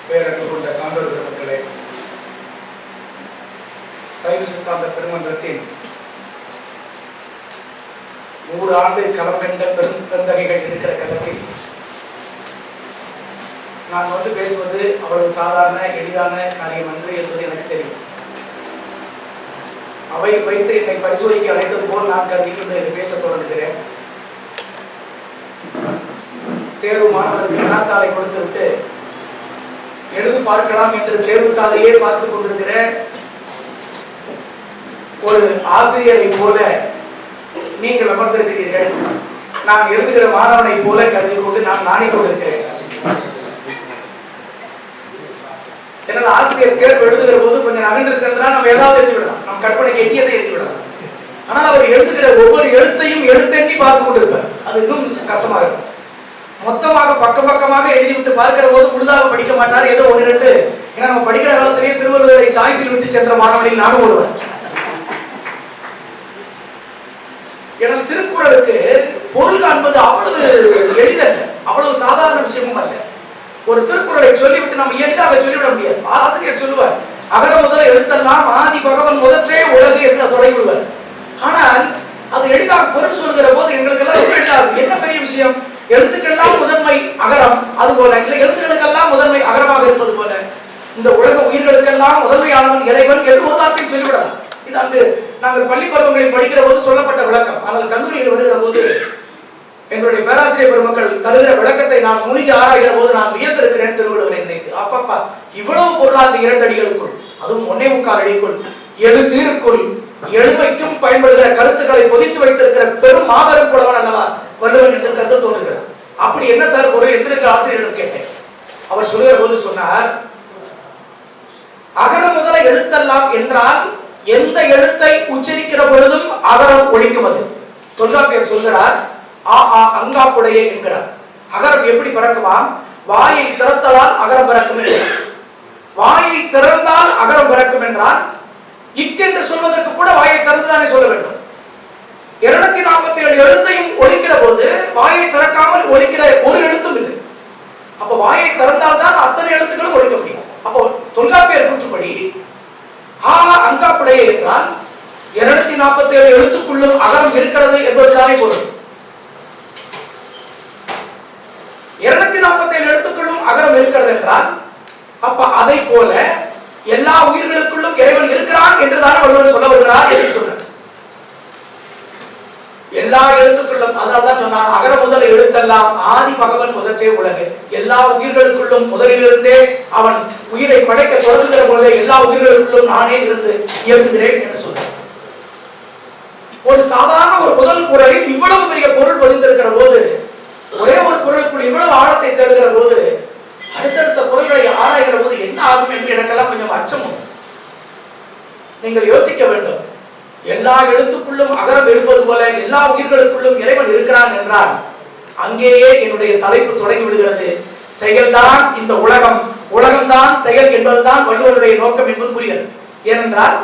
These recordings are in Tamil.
பேரன்பு கொண்ட சான்றோர் பெருமக்களே, சைவ சித்தாந்த பெருமன்றத்தின் 100 ஆண்டு களம் கண்ட பெருந்தகைகள் இருக்கிற களத்தில் நான் வந்து பேசுவது அவ்வளவு சாதாரண எளிதான காரியம் அன்று என்பது எனக்கு தெரியும். அவை வைத்து என்னை பரிசோதிக்க அழைத்தது போல் நான் கருதிக்கொண்டு பேச தொடங்குகிறேன். தேர்வு மாணவருக்கு வினாத்தாளை கொடுத்துவிட்டு எழுது பார்க்கலாம் என்று தேர்வுத்தாளையே பார்த்து கொண்டிருக்கிற ஒரு ஆசிரியரை போல நீங்கள் அமர்ந்திருக்கிறீர்கள். நான் எழுதுகிற மாணவனை போல கருதி கொண்டு நான் நாணிக்கொண்டிருக்கிறேன். என்னால் ஆசிரியர் தேர்வு எழுதுகிற போது கொஞ்சம் நகன்று சென்றால் நம்ம ஏதாவது எழுதி விடலாம், நம் கற்பனைக்கு எட்டியதை எழுதி விடலாம். ஆனால் அவர் எழுதுகிற ஒவ்வொரு எழுத்தையும் எழுத்தெண்ணி பார்த்து கொண்டிருப்பார். அது இன்னும் கஷ்டமாக இருக்கும். மொத்தமாக பக்கமாக எழுதிவிட்டு பார்க்கிற போது முழுதாக படிக்க மாட்டார். ஏதோ 1-2, ஏன்னா நம்ம படிக்கிற காலத்திலேயே திருவள்ளுவரை சாய்ஸில் விட்டு சென்ற மாணவனில் நானும் ஒருவன். எனக்கு திருக்குறளுக்கு பொருள் காண்பது அவ்வளவு எளிதல்ல, அவ்வளவு சாதாரண விஷயமும் அல்ல. ஒரு திருக்குறளை சொல்லிவிட்டு நம்ம எளிதாக சொல்லிவிட முடியாது. ஆசிரியர் சொல்லுவார், அகர முதல எழுத்தெல்லாம் ஆதி பகவன் முதற்றே உலகு என்று தொடங்கிவிடுவார். ஆனால் அது எளிதாக பொருள் சொல்லுகிற போது எங்களுக்கு எல்லாம் ரொம்ப எளிதாகும். என்ன பெரிய விஷயம், எழுத்துக்கெல்லாம் முதன்மை அகரம், அது போல இல்லை எழுத்துக்களுக்கெல்லாம் முதன்மை அகரமாக இருப்பது போல இந்த உலக உயிர்களுக்கெல்லாம் முதன்மையானவன் இறைவன் என்று ஒரு வார்த்தையை சொல்லிவிடலாம். இது அன்று நாங்கள் பள்ளி பருவங்களில் படிக்கிற போது சொல்லப்பட்ட விளக்கம். ஆனால் கல்லூரியில் வருகிற போது எங்களுடைய பேராசிரியர் பெருமக்கள் தருகிற விளக்கத்தை நான் முழுகி ஆராய்கிற போது நான் வியந்திருக்கிறேன். திருவள்ளுவர் நினைத்து அப்பப்பா இவ்வளவு பொருளாத 2 அடிகளுக்குள், அதுவும் 1.25 அடிக்குள், எழு சீருக்குள் எளிமைக்கும் பயன்படுகிற கருத்துக்களை பொதித்து வைத்திருக்கிற பெரும் மாபெரும் புலவன் அல்லவா வள்ளுவன் என்று கருத்து தோன்றுகிறார். அப்படி என்ன சார் பொருள் என்று ஆசிரியரிடம் கேட்டேன். அவர் சொல்லுகிற போது சொன்னார், அகர முதல எழுத்தெல்லாம் என்றால் எந்த எழுத்தை உச்சரிக்கிற பொழுதும் அகரம் ஒலிக்குவது. தொல்காப்பியர் சொல்கிறார், அங்காப்புடையே என்கிறார். அகரம் எப்படி பிறக்குமாம், வாயை திறத்தலால் அகரம் பிறக்கும் என்கிறார். வாயை திறந்தால் அகரம் பிறக்கும் என்றால் இக்கென்று சொல்வதற்கு கூட வாயை திறந்துதானே சொல்ல வேண்டும். 247 எழுத்தையும் ஒலிக்கிற போது வாயை திறக்காமல் ஒலிக்கிற ஒரு எழுத்தும் இல்லை. அப்ப வாயை திறந்தால் தான் அத்தனை எழுத்துக்களும் ஒலிக்க முடியும். அப்போ தொல்காப்பியர் கூற்றுப்படி அங்காப்புடைய என்றால் 247 எழுத்துக்குள்ளும் அகரம் இருக்கிறது என்பதுதானே பொருள். 247 எழுத்துக்களும் அகரம் இருக்கிறது என்றால் அப்ப அதை போல எல்லா உயிர்களுக்குள்ளும் இறைவன் இருக்கிறான் என்றுதானே வள்ளுவன் சொல்ல வருகிறார் என்று சொன்னார். எல்லா எழுத்துக்களும், அதனால்தான் சொன்னார், அகர முதல எழுத்தெல்லாம் ஆதி பகவன் முதற்றே உலகு. எல்லா உயிர்களுக்குள்ளும் முதலிலிருந்தே அவன் உயிரை படைக்க தொடங்குகிற பொழுதே எல்லா உயிர்களுக்குள்ளும் நானே இருந்து இயக்குகிறேன் என்று சொன்னார். ஒரு சாதாரண ஒரு முதல் குறளில் இவ்வளவு பெரிய பொருள் பொதிந்திருக்கிற போது, ஒரே ஒரு குறளுக்குள் இவ்வளவு ஆழத்தை தேடுகிற போது, அடுத்தடுத்த குறள்களை ஆராய்கிற போது என்ன ஆகும் என்று எனக்கெல்லாம் கொஞ்சம் அச்சம். நீங்கள் யோசிக்க வேண்டும். எல்லா எழுத்துக்குள்ளும் அகரம் இருப்பது போல எல்லா உயிர்களுக்குள்ளும் இறைவன் இருக்கிறான் என்றால் அங்கேயே என்னுடைய தலைப்பு தொடங்கி விடுகிறது. செயல்தான் இந்த உலகம், உலகம்தான் செயல் என்பதுதான் வள்ளுவனுடைய நோக்கம் என்பது புரிகிறது. ஏனென்றால்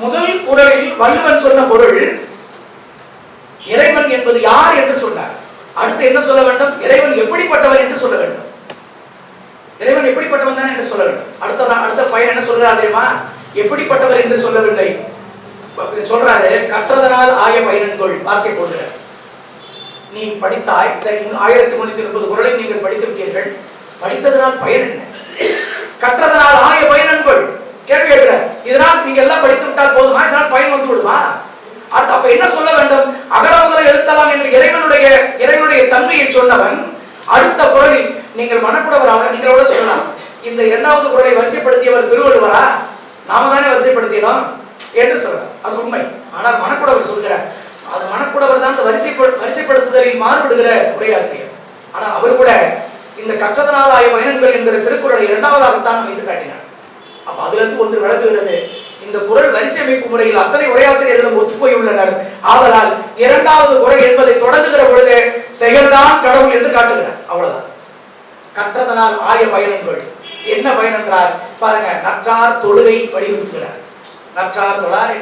முதல் குறளில் வள்ளுவன் சொன்ன பொருள் இறைவன் என்பது யார் என்று சொன்னார். அடுத்து என்ன சொல்ல வேண்டும், இறைவன் எப்படிப்பட்டவன் என்று சொல்ல வேண்டும். இறைவன் எப்படிப்பட்டவன் தான் என்று சொல்ல வேண்டும். அடுத்த பயன் என்ன சொல்றார் தெரியுமா, எப்படிப்பட்டவர் என்று சொல்லவில்லை, சொல்றாரு கற்றதனால் ஆய பயனன்கொள் வார்த்தை போடுகிறார். நீ படித்தாய், சரி 1330 குறளை நீங்கள் படித்து விட்டீர்கள், படித்ததனால் பயன் என்ன, கற்றதனால் ஆய பயனன்கொள் கேள்வி கேட்கிறார். இதனால் நீங்க எல்லாம் படித்து விட்டால் போதுமா, இதனால் பயன் வந்து விடுமா? அடுத்து அப்ப என்ன சொல்ல வேண்டும், அகர முதல எழுத்தலாம் என்று இறைவனுடைய தன்மையை சொன்னவன் அடுத்த குறளில் நீங்கள் மனக்குடவராக நீங்களோட சொல்லலாம், இந்த 2வது குறளை வரிசைப்படுத்தியவர் திருவள்ளுவரா, நாம தானே வரிசைப்படுத்தினோம் என்று சொல்றார். அது உண்மை. ஆனால் மனக்குடவர் சொல்கிறார், அது மனக்குடவர் தான் வரிசைப்படுத்துதலில் மாறுபடுகிற உரையாசிரியர். ஆனால் அவர் கூட இந்த கற்றதனால் ஆய பயனன்கள் என்கிற திருக்குறளை 2வதாகத்தான் அமைத்து காட்டினார். அப்ப அதுல இருந்து ஒன்று விளக்குகிறது, இந்த குறள் வரிசை அமைப்பு முறையில் அத்தனை உரையாசிரியர்களும் ஒத்துப்போய் உள்ளனர். ஆதலால் 2வது குறள் என்பதை தொடங்குகிற பொழுது செயல்தான் கடவுள் என்று காட்டுகிறார். அவ்வளவுதான். கற்றதனால் ஆய பயனன்கள் என்ன பயன் என்றால் பாருங்க, நற்றார் தொழுகை வலியுறுத்துகிறார். நற்றார் தொழார்,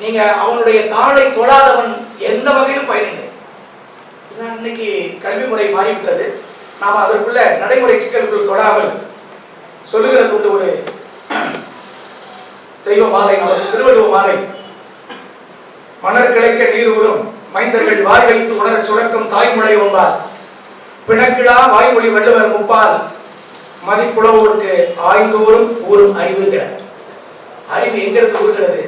நீங்க அவனுடைய தாளை தொழாதவன் எந்த வகையிலும் பயனில்லை. இன்னைக்கு கல்வி முறை மாறிவிட்டது. நாம் அதற்குள்ள நடைமுறை சிக்கலுக்குள் தொடாமல் சொல்லுகிறது உண்டு. ஒரு தெய்வ மாலை, நமது திருவள்ளுவ மாலை. மணர் கிளைக்க நீர் ஊறும் மைந்தர்கள் வாய் வைத்து உணர சுடக்கும் தாய்மொழி ஒன்பால் பிணக்கிழா வாய்மொழி வள்ளுவர் முப்பால் மதிப்புழவோருக்கு ஆய்ந்தோறும் ஊறும் அறிவுங்கிற அறிவு எங்கிருந்து ஊறுகிறது?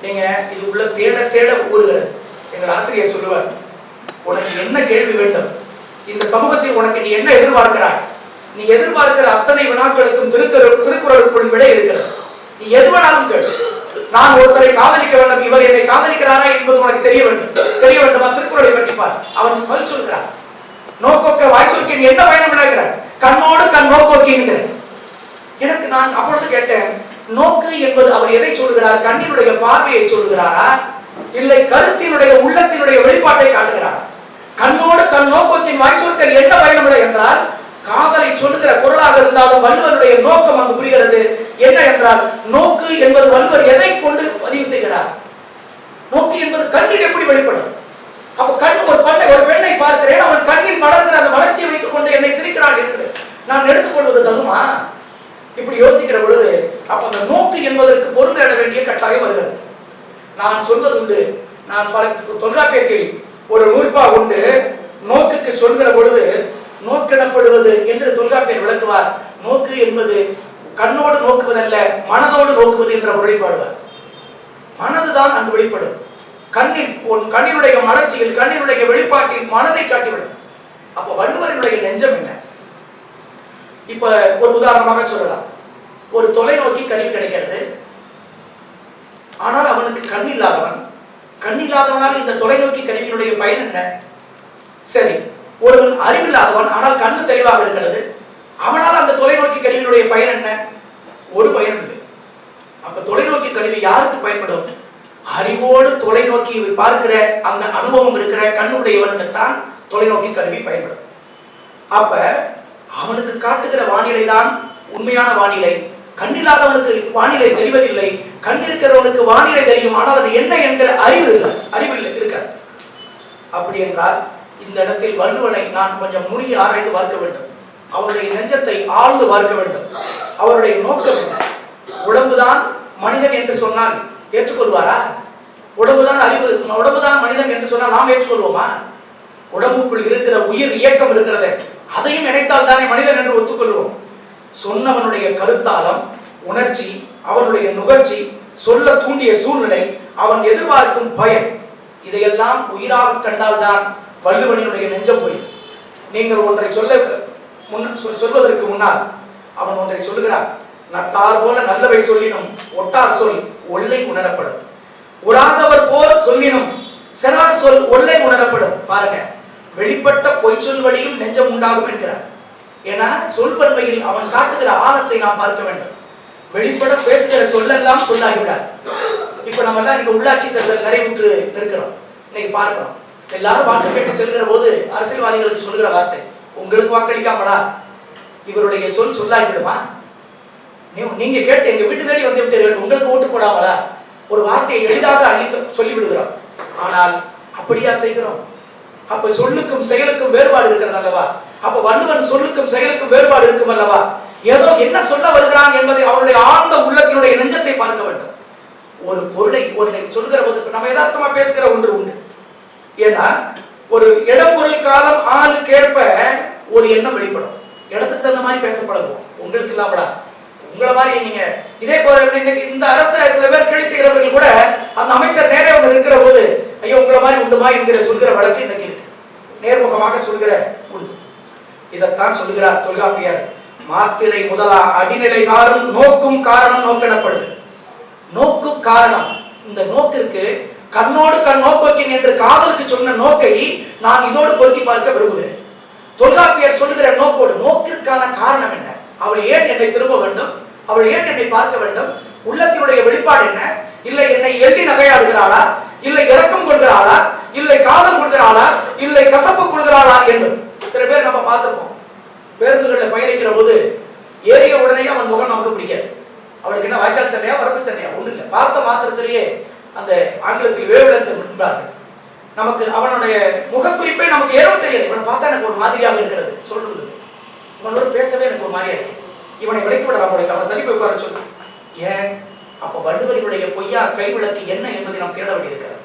நீங்க இது உள்ள தேட தேட ஊறுகிறது. எங்கள் ஆசிரியர் சொல்லுவார், உனக்கு என்ன கேள்வி வேண்டும், இந்த சமூகத்தில் உனக்கு நீ என்ன எதிர்பார்க்கிறாய், நீ எதிர்பார்க்கிற அத்தனை வினாக்களுக்கும் திருக்குறளுக்குள் விடை இருக்கிறது. நீ எது வேணாலும் கேள். நான் ஒருத்தரை காதலிக்க வேண்டும், இவர் என்னை காதலிக்கிறாரா என்பது உனக்கு தெரிய வேண்டுமா? திருக்குறளை பற்றிப்பார். அவன் பதில் சொல்கிறார், நோக்கோக்க வாய்ச்சொல்க நீ என்ன பயணம் விளையாடுகிறார், கண்ணோடு கண் நோக்கோக்கிங்கிற. எனக்கு நான் அப்பொழுது கேட்டேன், நோக்கு என்பது அவர் எதை சொல்கிறார்? கண்ணினுடைய பார்வையை சொல்கிறாரா, இல்லை கருத்தினுடைய உள்ளத்தினுடைய வெளிப்பாட்டை காட்டுகிறார்? கண்ணோடு கண் நோக்கத்தின் வாய்ச்சொற்கள் என்ன பயணமில்லை என்றால், காதலை சொல்லுகிற குரலாக இருந்தாலும் வள்ளுவனுடைய நோக்கம் அங்கு புரிகிறது. என்ன என்றால், நோக்கு என்பது வள்ளுவர் எதை கொண்டு பதிவு செய்கிறார்? நோக்கு என்பது கண்ணில் எப்படி வெளிப்படும்? அப்ப கண் ஒரு பெண்ணை பார்க்கிறேன், அவள் கண்ணில் மலர்கிற அந்த மலர்ச்சியை வைத்துக் கொண்டு என்னை சிரிக்கிறாள் என்று நான் எடுத்துக்கொள்வது தகுமா? இப்படி யோசிக்கிற பொழுது அப்ப அந்த நோக்கு என்பதற்கு பொருந்திட வேண்டிய கட்டாயம் வருகிறது. நான் சொல்வது உண்டு, நான் பல தொல்காப்பியத்தில் ஒரு நூற்பா உண்டு, நோக்குக்கு சொல்கிற பொழுது நோக்கிடப்படுவது என்று தொல்காப்பியர் விளக்குவார். நோக்கு என்பது கண்ணோடு நோக்குவதல்ல, மனதோடு நோக்குவது என்ற வழிபாடுவார். மனதுதான் அங்கு வெளிப்படும். கண்ணினுடைய மலர்ச்சியில், கண்ணினுடைய வெளிப்பாட்டில் மனதை காட்டிவிடும். அப்ப வள்ளுவரினுடைய நெஞ்சம் என்ன? இப்ப ஒரு உதாரணமாக சொல்லலாம். ஒரு தொலைநோக்கி கருவி கிடைக்கிறது, ஆனால் அவனுக்கு கண்ணில்லாதவனால் இந்த தொலைநோக்கி கருவியினுடைய பயன் என்ன? சரி, ஒருவன் அறிவில்லாதவன், ஆனால் கண்ணு தெளிவாக இருக்கிறது, அவனால் அந்த தொலைநோக்கி கருவியினுடைய பயன் என்ன? ஒரு பயன் இல்லை. அப்ப தொலைநோக்கி கருவி யாருக்கு பயன்படும்? அறிவோடு தொலைநோக்கி பார்க்கிற அந்த அனுபவம் இருக்கிற கண்ணுடையவனுக்குத்தான் தொலைநோக்கி கருவி பயன்படும். அப்ப அவனுக்கு காட்டுகிற வானிலை தான் உண்மையான வானிலை. கண்ணில்லாதவனுக்கு வானிலை தெரிவதில்லை, கண்ணிருக்கிறவனுக்கு வானிலை தெரியும், ஆனால் அது என்ன என்கிற அறிவு இல்லை இருக்காது. அப்படி என்றால் இந்த இடத்தில் வள்ளுவனை நான் கொஞ்சம் நுணுகி ஆராய்ந்து பார்க்க வேண்டும். அவருடைய நெஞ்சத்தை ஆழ்ந்து பார்க்க வேண்டும். அவருடைய நோக்கம் என்ன? உடம்புதான் மனிதன் என்று சொன்னால் ஏற்றுக்கொள்வாரா? உடம்புதான் மனிதன் என்று சொன்னால் நாம் ஏற்றுக்கொள்வோமா? உடம்புக்குள் இருக்கிற உயிர் இயக்கம் இருக்கிறது, அதையும் நினைத்தால் தானே மனிதன் என்று ஒத்துக்கொள்வோம். சொன்னவனுடைய கருத்தாலம், உணர்ச்சி, அவனுடைய நுகர்ச்சி, சொல்ல தூண்டிய சூழ்நிலை, அவன் எதிர்பார்க்கும் பயன், இதையெல்லாம் உயிராக கண்டால்தான் வள்ளுவனினுடைய நெஞ்சம் போய். நீங்கள் ஒன்றை சொல்வதற்கு முன்னால் அவன் ஒன்றை சொல்லுகிறான். நட்டார் போல நல்லவை சொல்லினும் ஒட்டார் சொல் ஒல்லை உணரப்படும், உறாதவர் போல் சொல்லினும் செரார் சொல் ஒல்லை உணரப்படும். பாருங்க, வெளிப்பட்ட பொய் சொல் வழியும் நெஞ்சம் உண்டாகும் என்கிறார். ஏன்னா சொல்பன்மையில் அவன் காட்டுகிற ஆழத்தை நாம் பார்க்க வேண்டும். வெளிப்பட பேசுகிற சொல்லெல்லாம் சொல்லாகிவிடார். இப்ப நம்ம எல்லாம் இங்க உள்ளாட்சி தேர்தல் நிறைவுற்று இருக்கிறோம். இன்னைக்கு பார்க்கிறோம், எல்லாரும் வாக்கு கேட்டு செல்கிற போது அரசியல்வாதிகளுக்கு சொல்கிற வார்த்தை, உங்களுக்கு வாக்களிக்காமடா, இவருடைய சொல் சொல்லாகிவிடுமா? நீங்க கேட்டு எங்க வீட்டு தேடி வந்து விட்டீர்கள், உங்களுக்கு ஓட்டு போடாமலா? ஒரு வார்த்தையை எளிதாக அள்ளி சொல்லி விடுகிறோம். ஆனால் அப்படியா செய்கிறோம்? அப்ப சொல்லுக்கும் செயலுக்கும் வேறுபாடு இருக்கிறது அல்லவா? அப்ப வள்ளுவன் சொல்லுக்கும் செயலுக்கும் வேறுபாடு இருக்கும் அல்லவா? ஏதோ என்ன சொல்ல வருகிறான் என்பதை அவருடைய ஆழ்ந்த உள்ளத்தினுடைய நெஞ்சத்தை பார்க்க வேண்டும். ஒரு பொருளை சொல்கிற போது நம்ம யதார்த்தமா பேசுகிற ஒன்று உண்டு. ஏன்னா ஒரு இடம், பொருள், காலம், ஆளுக்கேற்ப ஒரு எண்ணம் வெளிப்படும். இடத்துக்கு தகுந்த மாதிரி பேச பழகுவோம். உங்களுக்கு இல்லாமடா, உங்களை மாதிரி நீங்க இதே போல இந்த அரசு சில பேர் கேள்வி செய்கிறவர்கள் கூட அந்த அமைச்சர் நேரே அவங்க இருக்கிற போது, ஐயோ உங்களை மாதிரி உண்டுமா என்கிற சொல்கிற வழக்கு இன்னைக்கு இருக்கு. நேர்முகமாக சொல்கிற உண்டு. இதைத்தான் சொல்கிறார் தொல்காப்பியர், மாத்திரை முதலா அடிநிலை காரணம் நோக்கும் காரணம் நோக்கெனப்படுது. நோக்கு காரணம். இந்த நோக்கிற்கு கண்ணோடு கண் நோக்கோக்கின் என்று காதலுக்கு சொன்ன நோக்கை நான் இதோடு பொருத்தி பார்க்க விரும்புகிறேன். தொல்காப்பியர் சொல்லுகிற நோக்கோடு நோக்கிற்கான காரணம் என்ன? அவள் ஏன் என்னை திரும்ப வேண்டும்? அவள் ஏன் என்னை பார்க்க வேண்டும்? உள்ளத்தினுடைய வெளிப்பாடு என்ன? இல்லை என்னை எள்ளி நகையாடுகிறாளா, இல்லை இரக்கம் கொள்கிறாளா, இல்லை காதல் கொள்கிறாளா, இல்லை கசப்பு கொள்கிறாளா என்பது. சில பேர் நம்ம பார்த்திருப்போம், பேருந்துகளில் பயணிக்கிற போது ஏறிய உடனே அவன் முகம் நமக்கு பிடிக்காது. அவளுக்கு என்ன வாய்க்கால் சண்டையா வரப்பு சண்டையா ஒண்ணு இல்லை, பார்த்த மாத்திரத்திலேயே அந்த ஆங்கிலத்தில் வேவ்லென்த் என்பார்கள். நமக்கு அவனுடைய முகக்குறிப்பை நமக்கு ஏறும் தெரியாது. இவனை பார்த்தா எனக்கு ஒரு மாதிரியாக இருக்கிறது சொல்றது. இவனோட பேசவே எனக்கு ஒரு மாதிரியா இருக்கு, இவனை விலக்கி விடலாம் போல, அவனை தள்ளி போய் உட்கார சொல்லு. ஏன்? அப்ப வள்ளுவரினுடைய பொய்யா கைவிளக்கு என்ன என்பதை நாம் தேட வேண்டியிருக்கிறது.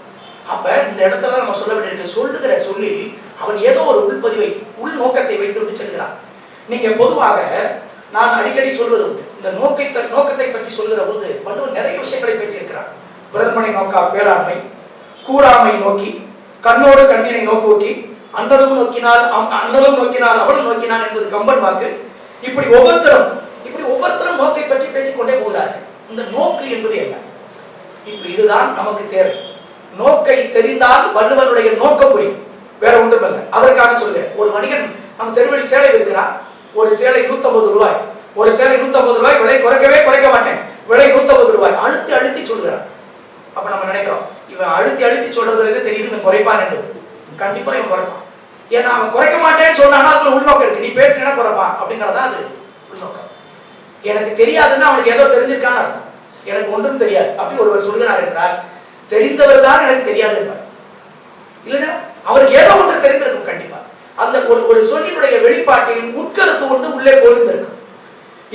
அப்ப இந்த இடத்துல நம்ம சொல்ல வேண்டியிருக்கு, சொல்லுகிற சொல்லில் அவன் ஏதோ ஒரு உள்பதிவை உள் நோக்கத்தை வைத்து விட்டு செல்கிறான். நீங்க பொதுவாக நான் அடிக்கடி சொல்வது உண்டு, இந்த நோக்கத்தை பற்றி சொல்கிற போது வள்ளுவர் நிறைய விஷயங்களை பேசியிருக்கிறார். பிறர்மனை நோக்கா பேராண்மை, கூறாமை நோக்கி, கண்ணோடு கண்ணினை நோக்கி, அண்ணலும் நோக்கினால் அவளும் நோக்கினான் என்பது கம்பன் வாக்கு. இப்படி ஒவ்வொருத்தரும் நோக்கை பற்றி பேசிக்கொண்டே போகிறார்கள். இந்த நோக்கு என்பது என்ன? இப்ப இதுதான் நமக்கு தேவை. நோக்கை தெரிந்தால் வள்ளுவனுடைய நோக்கம் புரியும், வேற ஒன்றும் இல்லை. அதற்காக சொல்கிறேன். ஒரு மனிதன் நம்ம தெருவில் சேலை விற்கிறான், ஒரு சேலை 150 ரூபாய், ஒரு சேலை 150 ரூபாய், விலை குறைக்க மாட்டேன், விலை 150 ரூபாய், அழுத்தி சொல்கிறான். அப்ப நம்ம நினைக்கிறோம், இவன் அழுத்தி சொல்றதுல தெரியுது இவன் குறைப்பான் என்று. கண்டிப்பா இவன் குறைப்பான். ஏன்னா அவன் குறைக்க மாட்டேன்னு சொன்னானா அதுல உள்நோக்கம் இருக்கு, நீ பேசினா குறைப்பான் அப்படிங்கறதா அது உள்நோக்கம். எனக்கு தெரியாதுன்னா அவனுக்கு ஏதோ தெரிஞ்சிருக்கான்னு அர்த்தம். எனக்கு ஒன்றும் தெரியாது அப்படி ஒருவர் சொல்கிறார் என்றால் தெரிந்தவர் தான் எனக்கு தெரியாது என்பார். இல்லைன்னா அவருக்கு ஏதோ ஒன்று தெரிந்திருக்கும் கண்டிப்பா. அந்த ஒரு சொல்லினுடைய வெளிப்பாட்டில் உட்கருத்து ஒன்று உள்ளே பொருந்திருக்கும்.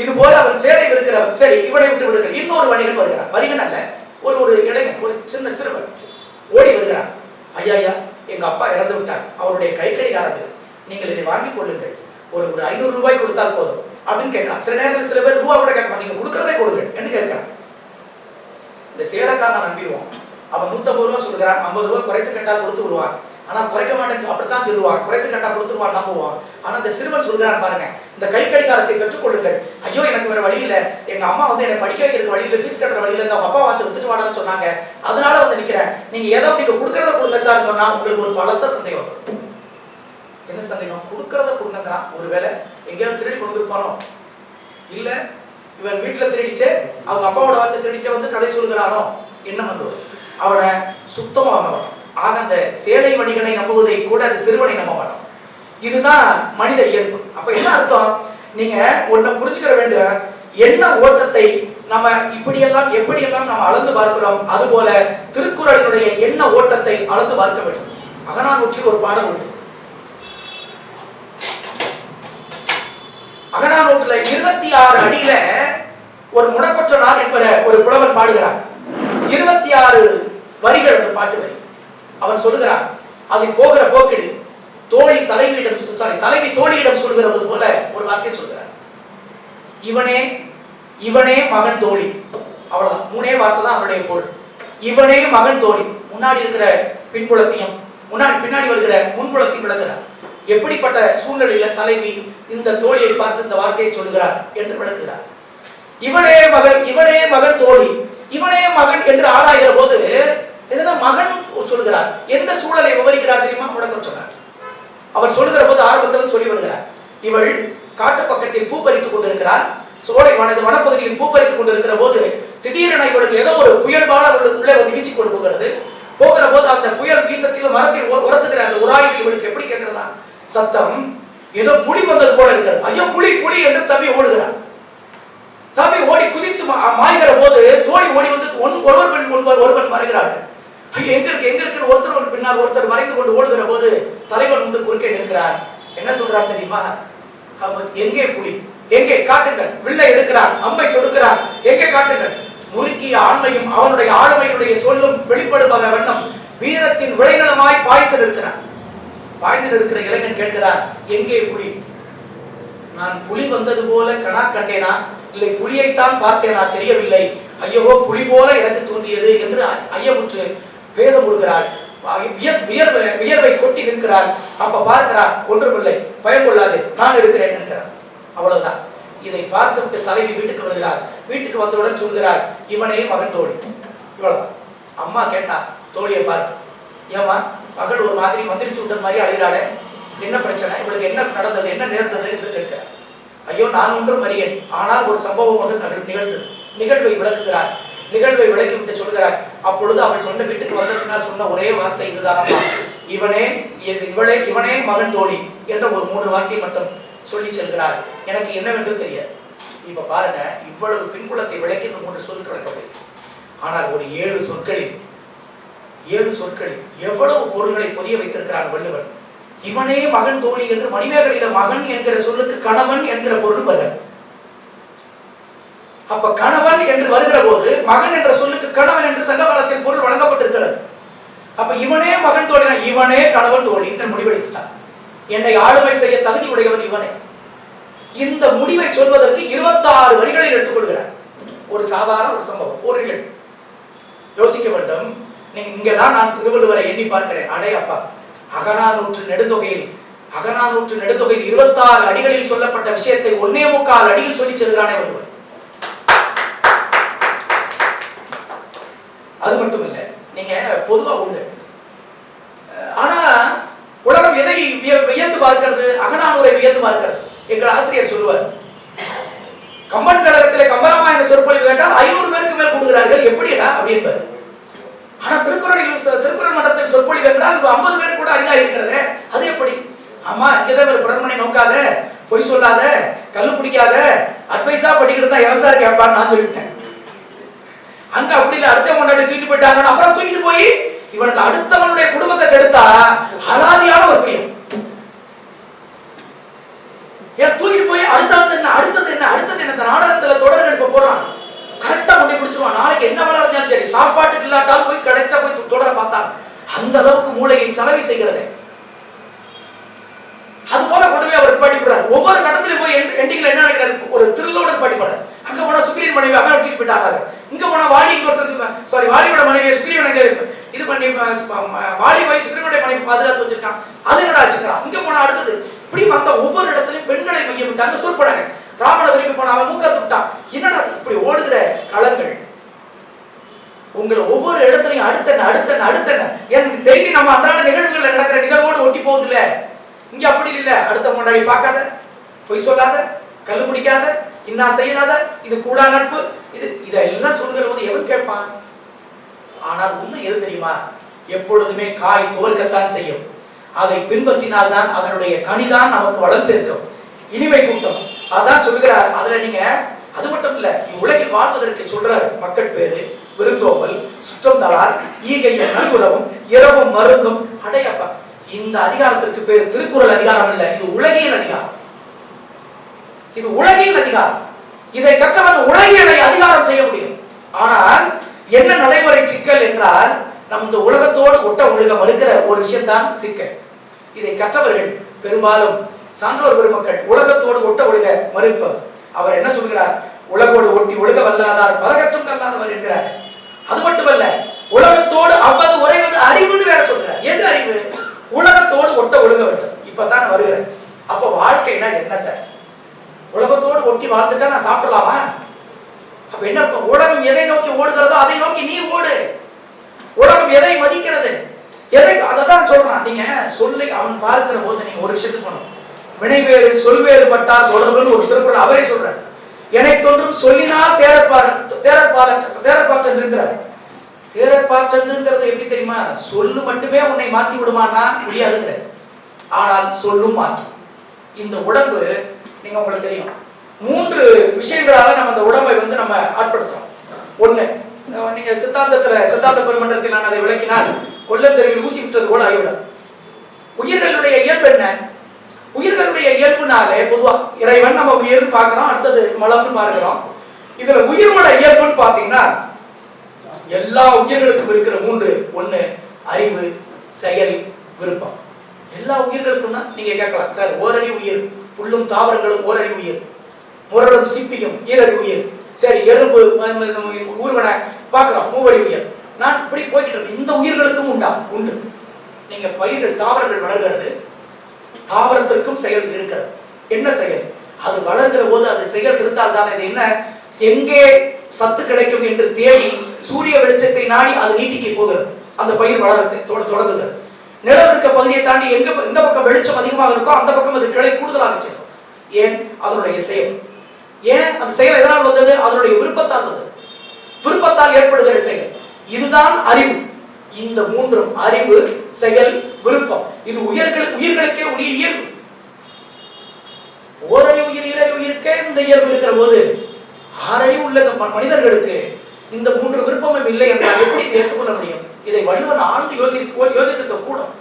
இது போல அவன் சேலை விற்கிறவன், சரி இவனை விட்டு விடுகிற இன்னொரு வணிகன் வருகிறான். வணிகன் அல்ல, ஒரு இளைஞன், ஒரு சின்ன சிறுவன் ஓடி வருகிறான். ஐயா, எங்க அப்பா இறந்து விட்டார், அவருடைய கைக்கடிகாரம், நீங்கள் இதை வாங்கிக் கொள்ளுங்கள், ஒரு 500 ரூபாய் கொடுத்தால் போதும் அப்படின்னு கேட்கிறான். சில நேரத்தில் சில பேர் ரூபா கூட கேட்க மாட்டீங்க, நீங்க கொடுக்கறதே கொடுங்க என்று கேட்கிறான். இந்த சேலைக்காரன் நம்பிடுவான். அவன் 150 ரூபாய் சொல்லுகிறான், 50 ரூபாய் குறைத்து கேட்டால் கொடுத்து விடுவான். ஆனா குறைக்க மாட்டேன் அப்படித்தான் சொல்லுவான், குறைத்து கேட்டா கொடுத்துருவான் நம்புவான். ஆனா இந்த சிறுவன் சொல்கிறான் பாருங்க, இந்த கைக்கடிகாரத்தை பெற்றுக்கொள்ளுங்கள். ஐயோ எனக்கு வேற வழி இல்ல, எங்க அம்மா என்னை படிக்க வைக்கிறதுக்கு வழி இல்ல, ஃபீஸ் கட்டுற வழி இல்ல, அவங்க அப்பா வாட்ச வித்துட்டு வாடான்னு சொன்னாங்க, அதனால நிக்கிறேன், நீங்க ஏதோ நீங்க கொடுக்கறத கொடுங்க சார் சொன்னா உங்களுக்கு ஒரு பலத்த சந்தேகம் வரும். என்ன சந்தேகம்? கொடுக்கறத கொடுங்க. ஒருவேளை எங்கேயாவது திருடி கொடுத்துருப்பானோ, இல்ல இவன் வீட்டுல திருடிட்டு அவங்க அப்பாவோட வாட்ச திருடிட்டு கதை சொல்கிறானோ என்ன அவனை சுத்தமா நம்ப. ஆக அந்த சேலை வணிகனை நம்புவதை கூட அந்த சிறுவனை நம்ப மாட்டோம். இதுதான் மனித இயல்பு. அப்ப என்ன அர்த்தம்? நீங்க ஒன்ன புரிஞ்சுக்கிற வேண்டும், என்ன ஓட்டத்தை நம்ம எப்படியெல்லாம் நம்ம அளந்து பார்க்கிறோம், அதுபோல திருக்குறளினுடைய என்ன ஓட்டத்தை அளந்து பார்க்க வேண்டும். அகநானூற்றில் ஒரு பாடல் உண்டு. அகநானூற்றுல 26 அடியில ஒரு முடப்பற்ற நாள் என்பத ஒரு புலவன் பாடுகிறார். 26 வரிகள் அந்த பாட்டு வரி. அவன் சொல்லுகிறான், அதில் போகிற போக்கில் தலைவி தோழியிடம் சொல்கிறது போல ஒரு வார்த்தை சொல்கிறார். இவனே மகன் தோழி. அவ்வளவுதான், 3 வார்த்தை தான் அவருடைய பொருள். இவனே மகன் தோழி. முன்னாடி இருக்கிற பின்புலத்தையும் பின்னாடி வருகிற முன்புலத்தையும் விளக்குகிறார். எப்படிப்பட்ட சூழ்நிலையில தலைவி இந்த தோழியை பார்த்து இந்த வார்த்தையை சொல்லுகிறார் என்று விளக்குகிறார். இவனே மகன் தோழி, இவனே மகன் என்று ஆராய்கிற போது மகன் சொல்லுகிறார். எந்த சூழலை விவரிக்கிறார் தெரியுமா? முடக்கம் சொன்னார். அவர் சொல்லுகிற போது ஆரம்பத்தில் சொல்லி வருகிறார், இவள் காட்டு பக்கத்தில் பூ பறித்துக் கொண்டிருக்கிறார், சோலை வனப்பகுதியில் பூ பறித்துக் கொண்டிருக்கிற போது திடீரென இவளுக்கு ஏதோ ஒரு புயல் பால உள்ளே வீசிக்கொண்டு போகிற போது அந்த புயல் வீசத்தில் மரத்தில் உரசுகிற அந்த உராயில் இவளுக்கு எப்படி கேட்கிறதா சத்தம், ஏதோ புலி வந்தது போல இருக்கிறது. ஐயோ புலி புலி என்று தம்பி ஓடுகிறார். தம்பி ஓடி குதித்து மாய்கிற போது தோழி ஓடி ஒருவன் மறைகிறார்கள். எங்க இருக்கு ஒருத்தர் பின்னால் ஒருத்தர் மறைந்து கொண்டு ஓடுகிற போது தலைவன் குறுக்கே நிற்கிறார். என்ன சொல்றார் தெரியுமா? எங்கே புலி, எங்கே காட்டுங்கள். வில்லை எடுக்கிறார், அம்பை தொடுக்கிறார், எங்கே காட்டுங்கள். முறுக்கிய ஆண்மையும் அவனுடைய ஆளுமையுடைய சொல்லும் வெளிப்படுவத வண்ணம் வீரத்தின் விளைநிலமாய் பாய்ந்து நிற்கிறார். பாய்ந்து நிற்கிற இளைஞன் கேட்கிறார், எங்கே புலி? நான் புலி வந்தது போல கனா கண்டேனா, இல்லை புலியைத்தான் பார்த்தேனா தெரியவில்லை. ஐயோ புலி போல எனக்கு தோன்றியது என்று ஐயமுற்று வேதம் கொடுக்கிறாள். வியர்வை கொட்டி நிற்கிறாள். அப்ப பார்க்கிறார், ஒன்றுமில்லை, பயம் கொள்ளாது, நான் இருக்கிறேன் என்கிறார். அவ்வளவுதான். இதை பார்த்துவிட்டு தலைவி வீட்டுக்கு வருகிறார். வீட்டுக்கு வந்தவுடன் சொல்கிறார், இவனே மகன் தோழி. இவ்வளவுதான். அம்மா கேட்டா தோழியை பார்த்து, ஏமா மகள் ஒரு மாதிரி மந்திரிச்சு விட்டது மாதிரி அழுகிறாளே, என்ன பிரச்சனை, இவளுக்கு என்ன நடந்தது, என்ன நேர்ந்தது என்று கேட்கிறார். ஐயோ நான் ஒன்றும் அறியேன், ஆனால் ஒரு சம்பவம் ஒன்று நிகழ்ந்தது. நிகழ்வை விளக்குகிறார். நிகழ்வை விளக்கி விட்டு சொல்கிறார். அப்பொழுது அவள் சொன்ன வீட்டுக்கு வந்த பின்னால் சொன்ன ஒரே வார்த்தை இதுதானம்மா, இவனே மகன் தோழி என்ற ஒரு 3 வார்த்தை மட்டும் சொல்லி செல்கிறார். எனக்கு என்னவென்று தெரியாது. இப்ப பாருங்க, இவ்வளவு பின்புலத்தை விளக்கி இந்த 3 சொற்கள் விளக்க. ஆனால் ஒரு 7 சொற்களில் எவ்வளவு பொருள்களை புரிய வைத்திருக்கிறான் வள்ளுவன். இவனே மகன் தோழி என்று மணிமேகலையில மகன் என்கிற சொல்லுக்கு கணவன் என்கிற பொருள் வருகிறது. அப்ப கணவன் என்று வருகிற போது மகன் என்ற சொல்லுக்கு கணவன் என்று சங்க காலத்தில் பொருள் வழங்கப்பட்டிருக்கிறது. அப்ப இவனே மகன் தோழினா இவனே கணவன் தோழி என்று முடிவெடுத்துட்டான். என்னை ஆளுமை செய்ய தகுதி உடையவன் இவனே. இந்த முடிவை சொல்வதற்கு 26 வரிகளில் எடுத்துக்கொள்கிறார். ஒரு சாதாரண ஒரு சம்பவம், ஒரு நிகழ்வு. யோசிக்க வேண்டும். நீங்க இங்கதான் நான் திருவள்ளுவரை எண்ணி பார்க்கிறேன். அடையப்பா, அகநானூற்று நெடுந்தொகையில் 26 அடிகளில் சொல்லப்பட்ட விஷயத்தை 1.25 அடியில் சொல்லி செல்கிறானே ஒருவர். அது மட்டும் இல்ல, நீங்க பொதுவா உண்டு. ஆனா உலகம் எதை வியந்து பார்க்கிறது? அகநானூரை வியந்து பார்க்கிறது. எங்கள் ஆசிரியர் சொல்லுவார், கம்பன் கழகத்திலே கம்பராமாயண சொற்பொழிவு கேட்டால் 500 பேருக்கு மேல் கொடுக்கிறார்கள், எப்படிடா அப்படின்பாரு. ஆனா திருக்குறள் மன்றத்தில் சொற்பொழிவு என்றால் 50 பேர் கூட அதிகா இருக்கிறது, அது எப்படி? ஆமா, இங்கதான் ஒரு பிறர்மனை நோக்காத, பொய் சொல்லாத, கல்லு குடிக்காத, அட்வைஸா படிக்கிறது தான் எவசாரி கேட்பான்னு நான் சொல்லிவிட்டேன். அங்க அப்படி இல்ல, அடுத்த கொண்டாடி தூக்கிட்டு போயிட்டாங்க. அப்புறம் தூக்கிட்டு போய் இவனுக்கு அடுத்தவனுடைய குடும்பத்தை கெடுத்தா அலாதியான ஒரு பிரியம். ஏன் தூக்கிட்டு போய் அடுத்தது என்ன இந்த நாடகத்துல தொடர்கள் இப்ப போடுறான், கரெக்டா கொண்டு பிடிச்சிருவான். நாளைக்கு என்ன வேலை இருந்தாலும் சரி, சாப்பாட்டுக்கு இல்லாட்டாலும் போய் கரெக்டா போய் தொடர பார்த்தா அந்த அளவுக்கு மூளையை செலவி செய்கிறது. அது போல கொண்டு போய் அவர் பாட்டிப்படுறாரு. ஒவ்வொரு கட்டத்திலும் போய் எண்டிங்ல என்ன நினைக்கிறாரு, ஒரு த்ரில்லோட பாட்டிப்படுறாரு. அங்க போனா சுக்ரீவன் மனைவி அங்க தூக்கி போயிட்டாங்க, இங்க போனா வாலியோட மனைவியை சுக்ரீவன் இது பண்ணி வாலி போய் சுக்ரீவனுடைய மனைவி பாதுகாத்து வச்சிருக்கான், அது என்னடா வச்சுக்கிறான். இங்க போனா அடுத்தது இப்படி வந்த ஒவ்வொரு இடத்துலயும் பெண்களை மையம் விட்டாங்க, சொற்படாங்க. ராமனை விரும்பி போன அவன் மூக்க விட்டான். என்னடா இப்படி ஓடுகிற களங்கள்? உங்களை ஒவ்வொரு இடத்துலயும் அடுத்த எனக்கு டெய்லி நம்ம அன்றாட நிகழ்வுகள் நடக்கிற நிகழ்வோடு ஒட்டி போகுது இல்ல. இங்க அப்படி இல்ல, அடுத்த முன்னாடி பார்க்காத, பொய் சொல்லாத, கல்லு குடிக்காத, இன்னா செய்யாத, இது கூடா நட்பு, இதெல்லாம் சொல்லுகிற போது எவன் கேட்பான்? ஆனால் உண்மை எது தெரியுமா? எப்பொழுதுமே காய் துவர்க்கத்தான் செய்யும். அதை பின்பற்றினால்தான் அதனுடைய கனிதான் நமக்கு வளம் சேர்க்கும், இனிமை கூட்டம். அதான் சொல்கிறார். அதுல நீங்க அது மட்டும் இல்ல, உலகில் வாழ்வதற்கு சொல்றாரு. மக்கள் பேரு, விருந்தோம்பல், சுற்றம் தளார், ஈகையும் நல்குறவும், இரவும் மருந்தும். அடையப்பா, இந்த அதிகாரத்திற்கு பேர் திருக்குறள் அதிகாரம் இல்ல, இது உலகியல் அதிகாரம். இது உலகியல் அதிகாரம். இதை கற்றவன் உலகியலை அதிகாரம் செய்ய முடியும். ஆனால் என்ன நடைமுறை சிக்கல் என்றால், நம் இந்த உலகத்தோடு ஒட்ட ஒழுக மறுக்கிற ஒரு விஷயம்தான் சிக்கல். இதை கற்றவர்கள் பெரும்பாலும் சான்றோர் பெருமக்கள் உலகத்தோடு ஒட்ட ஒழுக மறுப்பவர். அவர் என்ன சொல்கிறார்? உலகோடு ஒட்டி ஒழுக வல்லாதார் பலகற்றும் கல்லாதவர் என்கிறார். அது மட்டுமல்ல, உலகத்தோடு அவ்வது உறைவது அறிவுன்னு வேற சொல்கிறார். எது அறிவு? உலகத்தோடு ஒட்ட ஒழுக வேண்டும். இப்பதான் வருகிறேன். அப்ப வாழ்க்கைனா என்ன சார்? உலகத்தோடு ஒட்டி வாழ்ந்துட்டா நான் சாப்பிடலாமா? அப்ப என்ன அர்த்தம்? உலகம் எதை நோக்கி ஓடுகிறதோ அதை நோக்கி நீ ஓடு. உலகம் எதை மதிக்கிறது, எதை, அதான் சொல்றான். நீங்க சொல்லி அவன் பார்க்கிற போது நீங்க ஒரு விஷயத்துக்கு போகணும். வினைவேறு சொல்வேறு பட்டார் தொடர்புன்னு ஒரு திருக்குறள் அவரே சொல்றார். என்னை தோன்றும் சொல்லினால் தேரற்பாற்றென்றுங்கிறார். தேரற்பாற்றென்றுங்கிறது எப்படி தெரியுமா? சொல்லு மட்டுமே உன்னை மாத்தி விடுமானா முடியாதுங்கிற. ஆனால் சொல்லும் மாற்றும். இந்த உடம்பு நீங்க உங்களுக்கு தெரியும், 3 விஷயங்களால நம்ம அந்த உடம்பை நம்ம ஆட்படுத்துறோம். ஒண்ணு, நீங்க சித்தாந்த பெருமன்றத்தில் நான் அதை விளக்கினால் கொல்லந்தெருவில் ஊசி விட்டது போல ஆகிவிடும். உயிர்களுடைய இயல்பு என்ன? உயிர்களுடைய இயல்புனாலே பொதுவா இறைவன் நம்ம உயிர் பார்க்கிறோம், அடுத்தது மலம்னு பார்க்கிறோம். இதுல உயிரோட இயல்புன்னு பாத்தீங்கன்னா எல்லா உயிர்களுக்கும் இருக்கிற 3. ஒண்ணு அறிவு, செயல், விருப்பம். எல்லா உயிர்களுக்கும்னா நீங்க கேட்கலாம், சார் ஓரறிவு உயிர், புல்லும் தாவரங்களும் ஓரறிவு உயிர், முரளும் சிப்பியும் ஈரறிவு உயிர், சரி எறும்பு ஊர்வன பார்க்கிறோம் மூவறிவு உயிர். நான் இப்படி போய்கிட்டு இருக்கேன். இந்த உயிர்களுக்கும் உண்டு. நீங்க பயிர்கள், தாவரங்கள் வளர்கிறது, தாவரத்திற்கும் செயல் இருக்கிறது. என்ன செயல்? அது வளர்கிற போது அது செயல் இருந்தால் தான் இது என்ன, எங்கே சத்து கிடைக்கும் என்று தேடி சூரிய வெளிச்சத்தை நாடி அது நீட்டிக்கு போகிறது. அந்த பயிர் வளரத்தை தொடங்குகிறது. நிலம் இருக்க பகுதியை தாண்டி எந்த பக்கம் வெளிச்சம் அதிகமாக இருக்கோ அந்த பக்கம் அது கிளை கூடுதலாக செய்யும். ஏன்? அதனுடைய செயல். ஏன் அந்த செயல் எதனால் வந்தது? அதனுடைய விருப்பத்தால் வந்தது. விருப்பத்தால் ஏற்படுகிற செயல். இதுதான் அறிவு. இந்த 3ம் அறிவு, செயல், விருப்பம். இது உயிர்களுக்கே உரிய இயல்பு. ஓரறிவு உயிர், ஈரறிவு உயிருக்கே இந்த இயல்பு இருக்கிற போது ஆறறிவு உள்ள மனிதர்களுக்கு இந்த 3 விருப்பமும் இல்லை என்றால் எப்படி ஏற்றுக்கொள்ள முடியும்? இதை வள்ளுவன் ஆழ்ந்து யோசித்திருக்க கூடும்.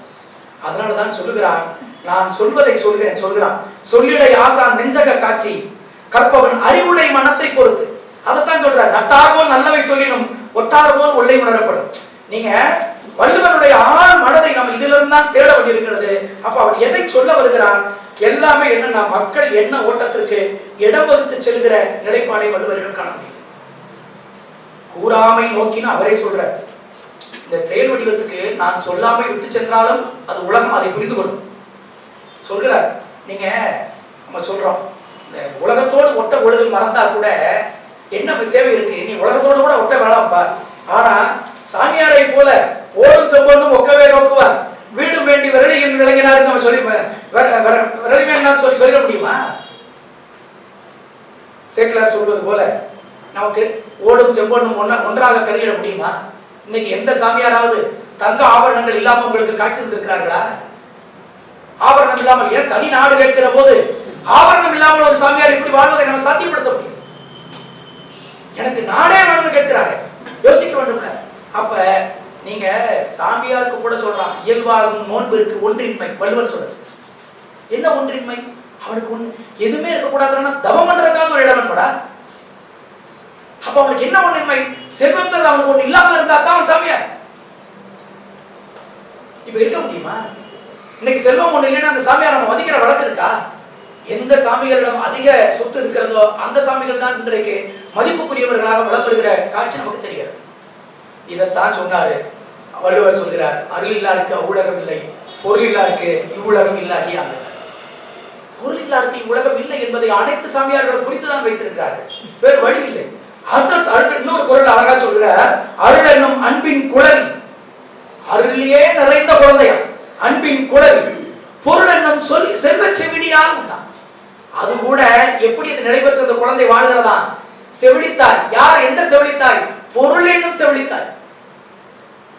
அதனாலதான் சொல்லுகிறான், நான் சொல்வதை சொல்கிறான். சொல்லிடை ஆசான் நெஞ்சக காட்சி கற்பவன் அறிவுடை மனத்தை பொறுத்து. அதைத்தான் சொல்றார். நட்டார் போல் நல்லவை சொல்லினும் ஒட்டார் போல் உள்ளே உணரப்படும். நீங்க வள்ளுவனுடைய ஆழ் மனதை நம்ம இதுல இருந்து தான் தேட வேண்டியிருக்கிறது. அப்ப அவன் எதை சொல்ல வருகிறான்? எல்லாமே என்னன்னா மக்கள் என்ன ஓட்டத்திற்கு இடம் வகுத்து செல்கிற நிலைப்பாடை வள்ளுவர்கள் காண முடியும். கூறாமை நோக்கின்னு அவரே சொல்றார். இந்த செயல் வடிவத்துக்கு நான் சொல்லாமை விட்டு சென்றாலும் அது உலகம் அதை புரிந்து கொள்ளும் சொல்கிறார். நீங்க நம்ம சொல்றோம் இந்த உலகத்தோடு ஒட்ட ஒழுகல் மறந்தா கூட என்ன தேவை இருக்கு? நீ உலகத்தோடு கூட ஒட்ட வேணாம்ப்பா. ஆனா சாமியாரை போல ஓடும் செம்பொன்னும் ஒக்கவே நோக்குவார், வீடும் வேண்டி விரலி என்று விளங்கினார் நம்ம சொல்லி விரலி வேண்டாம் சொல்லி சொல்லிட முடியுமா? சேக்கிலார் சொல்வது போல நமக்கு ஓடும் செம்பொன்னும் ஒன்றாக கருதிட முடியுமா? இன்னைக்கு எந்த சாமியாராவது தங்க ஆபரணங்கள் இல்லாம உங்களுக்கு காட்சி தந்திருக்கிறார்களா? ஆபரணம் இல்லாமல் ஏன் தனி நாடு கேட்கிற போது ஆபரணம் இல்லாமல் ஒரு சாமியார் இப்படி வாழ்வதை நம்ம சாத்தியப்படுத்த முடியும்? எனக்கு நாடே வேணும்னு கேட்கிறாரு. யோசிக்க வேண்டும். அப்ப நீங்க சாமியாருக்கு கூட சொல்றான் இயல்பாகும் நோன்பு இருக்கு ஒன்றின்மை. வள்ளுவன் சொல்றது என்ன ஒன்றின்மை? அவனுக்கு எதுவுமே இருக்கக்கூடாதுன்னா தவம் பண்றதுக்காக ஒரு இடம் கூட. அப்ப அவனுக்கு என்ன ஒன்றின்மை? செல்வங்கிறது அவனுக்கு ஒண்ணு இல்லாம இருந்தா தான் அவன் சாமியார். இப்ப இருக்க முடியுமா? இன்னைக்கு செல்வம் ஒண்ணு இல்லைன்னா அந்த சாமியார் நம்ம மதிக்கிற வழக்கு இருக்கா? எந்த சாமிகளிடம் அதிக சொத்து இருக்கிறதோ அந்த சாமிகள் தான் இன்றைக்கு மதிப்புக்குரியவர்களாக வளம் வருகிற காட்சி நமக்கு தெரிகிறது. இதைத்தான் சொன்னாரு வள்ளுவர். சொல்கிறார் அருள் இல்லாருக்கு அவ்வுலகம் இல்லை, பொருள் இல்லாருக்கு இவ்வுலகம் இல்லாகி அந்த பொருள் இல்லாருக்கு இவ்வுலகம் இல்லை என்பதை அனைத்து சாமியார்களும் புரிந்துதான் வைத்திருக்கிறார்கள். வேறு வழி இல்லை. அடுத்த இன்னொரு பொருள் அழகா சொல்கிறார். அருள் என்னும் அன்பின் குழவி. அருளியே நிறைந்த குழந்தையா அன்பின் குழவி. பொருள் என்னும் சொல் செல்வ செவிடியால் உண்டா. அது கூட எப்படி இது நடைபெற்றது? குழந்தை வாழ்கிறதா? செவிலித்தாய். யார்? எந்த செவிலித்தாய்? பொருள் என்னும் செவிலித்தாய்.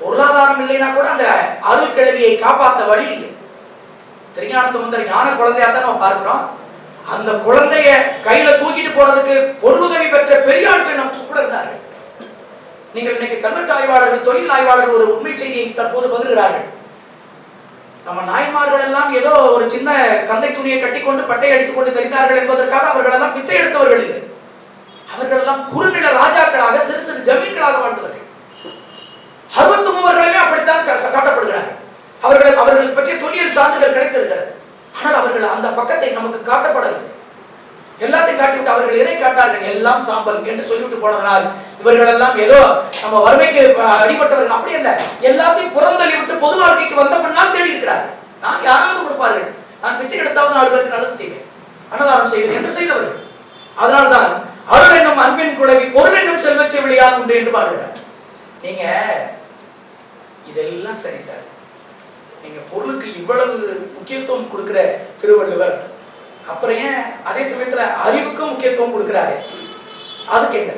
பொருளாதாரம் இல்லைன்னா கூட அந்த அருள் கிழவியை காப்பாற்ற வழி இல்லை. திருஞான சம்பந்தர் ஞான குழந்தையாத்தான் நம்ம பார்க்கிறோம். அந்த குழந்தைய கையில தூக்கிட்டு போறதுக்கு பொருளுதவி பெற்ற பெரிய ஆட்கள் நம்ம கூட இருந்தார்கள். நீங்கள் இன்னைக்கு கல்வெட்டு ஆய்வாளர்கள், தொழில் ஆய்வாளர்கள் ஒரு உண்மை செய்தியை தற்போது பகிர்கிறார்கள். நம்ம நாய்மார்கள் எல்லாம் ஏதோ ஒரு சின்ன கந்தை துணியை கட்டிக்கொண்டு பட்டை அடித்துக் கொண்டு தெரிந்தார்கள் என்பதற்காக அவர்கள் எல்லாம் பிச்சை எடுத்தவர்கள் இல்லை. அவர்கள் எல்லாம் குறுநில ராஜாக்களாக சிறு சிறு ஜமீன்களாக வாழ்ந்தவர்கள். 63 அப்படித்தான் காட்டப்படுகிறார்கள். அவர்கள் பற்றிய தொல்லியல் சான்றுகள் கிடைத்திருக்கிறது. ஆனால் அவர்கள் அந்த பக்கத்தை நமக்கு காட்டப்படவில்லை. எல்லாத்தையும் காட்டிவிட்டு அவர்கள் எதை காட்டார்கள்? எல்லாம் சாம்பல் என்று சொல்லிவிட்டு போனதனால் இவர்கள் எல்லாம் ஏதோ நம்ம வறுமைக்கு அடிபட்டவர்கள் அப்படி அல்ல. எல்லாத்தையும் புறந்தள்ளி விட்டு பொது வாழ்க்கைக்கு வந்த பின்னால் தேடி இருக்கிறார்கள். நான் யாராவது கொடுப்பார்கள், நான் பிச்சை எடுத்தாவது 4 பேருக்கு நல்லது செய்வேன், அன்னதானம் செய்வேன் என்று செய்தவர்கள். அதனால்தான் அருள் என்னும் அன்பின் குழவி பொருள் என்னும் செல்வ செவிலியால் உண்டு என்று பாடுகிறார். நீங்க இதெல்லாம் சரி சார், நீங்க பொருளுக்கு இவ்வளவு முக்கியத்துவம் கொடுக்கிற திருவள்ளுவர் அப்புறம் ஏன் அதே சமயத்துல அறிவுக்கும் முக்கியத்துவம் கொடுக்கிறாரு? அதுக்கு என்ன?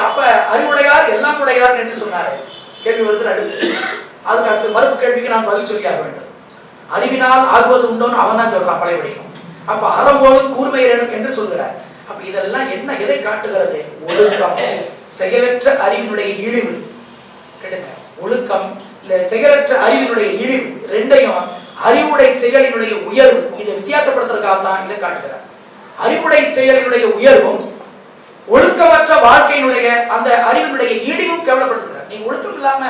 அப்ப அறிவுடையார் எல்லாம் உடையார் என்று சொன்னாரு. கேள்வி வருது. அதுக்கு அடுத்து மறுப்பு கேள்விக்கு நான் பதில் சொல்லியாக வேண்டும். அறிவினால் ஆகுவது உண்டோன்னு அவன் தான் சொல்றான் பழைய படிக்கும். அப்ப அறம்போலும் கூர்மை என்று சொல்கிறார். அப்ப இதெல்லாம் என்ன, எதை காட்டுகிறது? ஒழுக்கம், செயலற்ற அறிவினுடைய இழிவு. கேட்டுங்க, ஒழுக்கம், இந்த செயலற்ற அறிவினுடைய இழிவு ரெண்டையும் அறிவுடை செயலினுடைய உயர்வு, இதை வித்தியாசப்படுத்துறதுக்காகத்தான் இதை காட்டுகிறார். அறிவுடை செயலினுடைய உயர்வும் ஒழுக்கமற்ற வாழ்க்கையினுடைய அந்த அறிவினுடைய இழிவும் கேவலப்படுத்துகிறார். நீங்க ஒழுக்கம் இல்லாம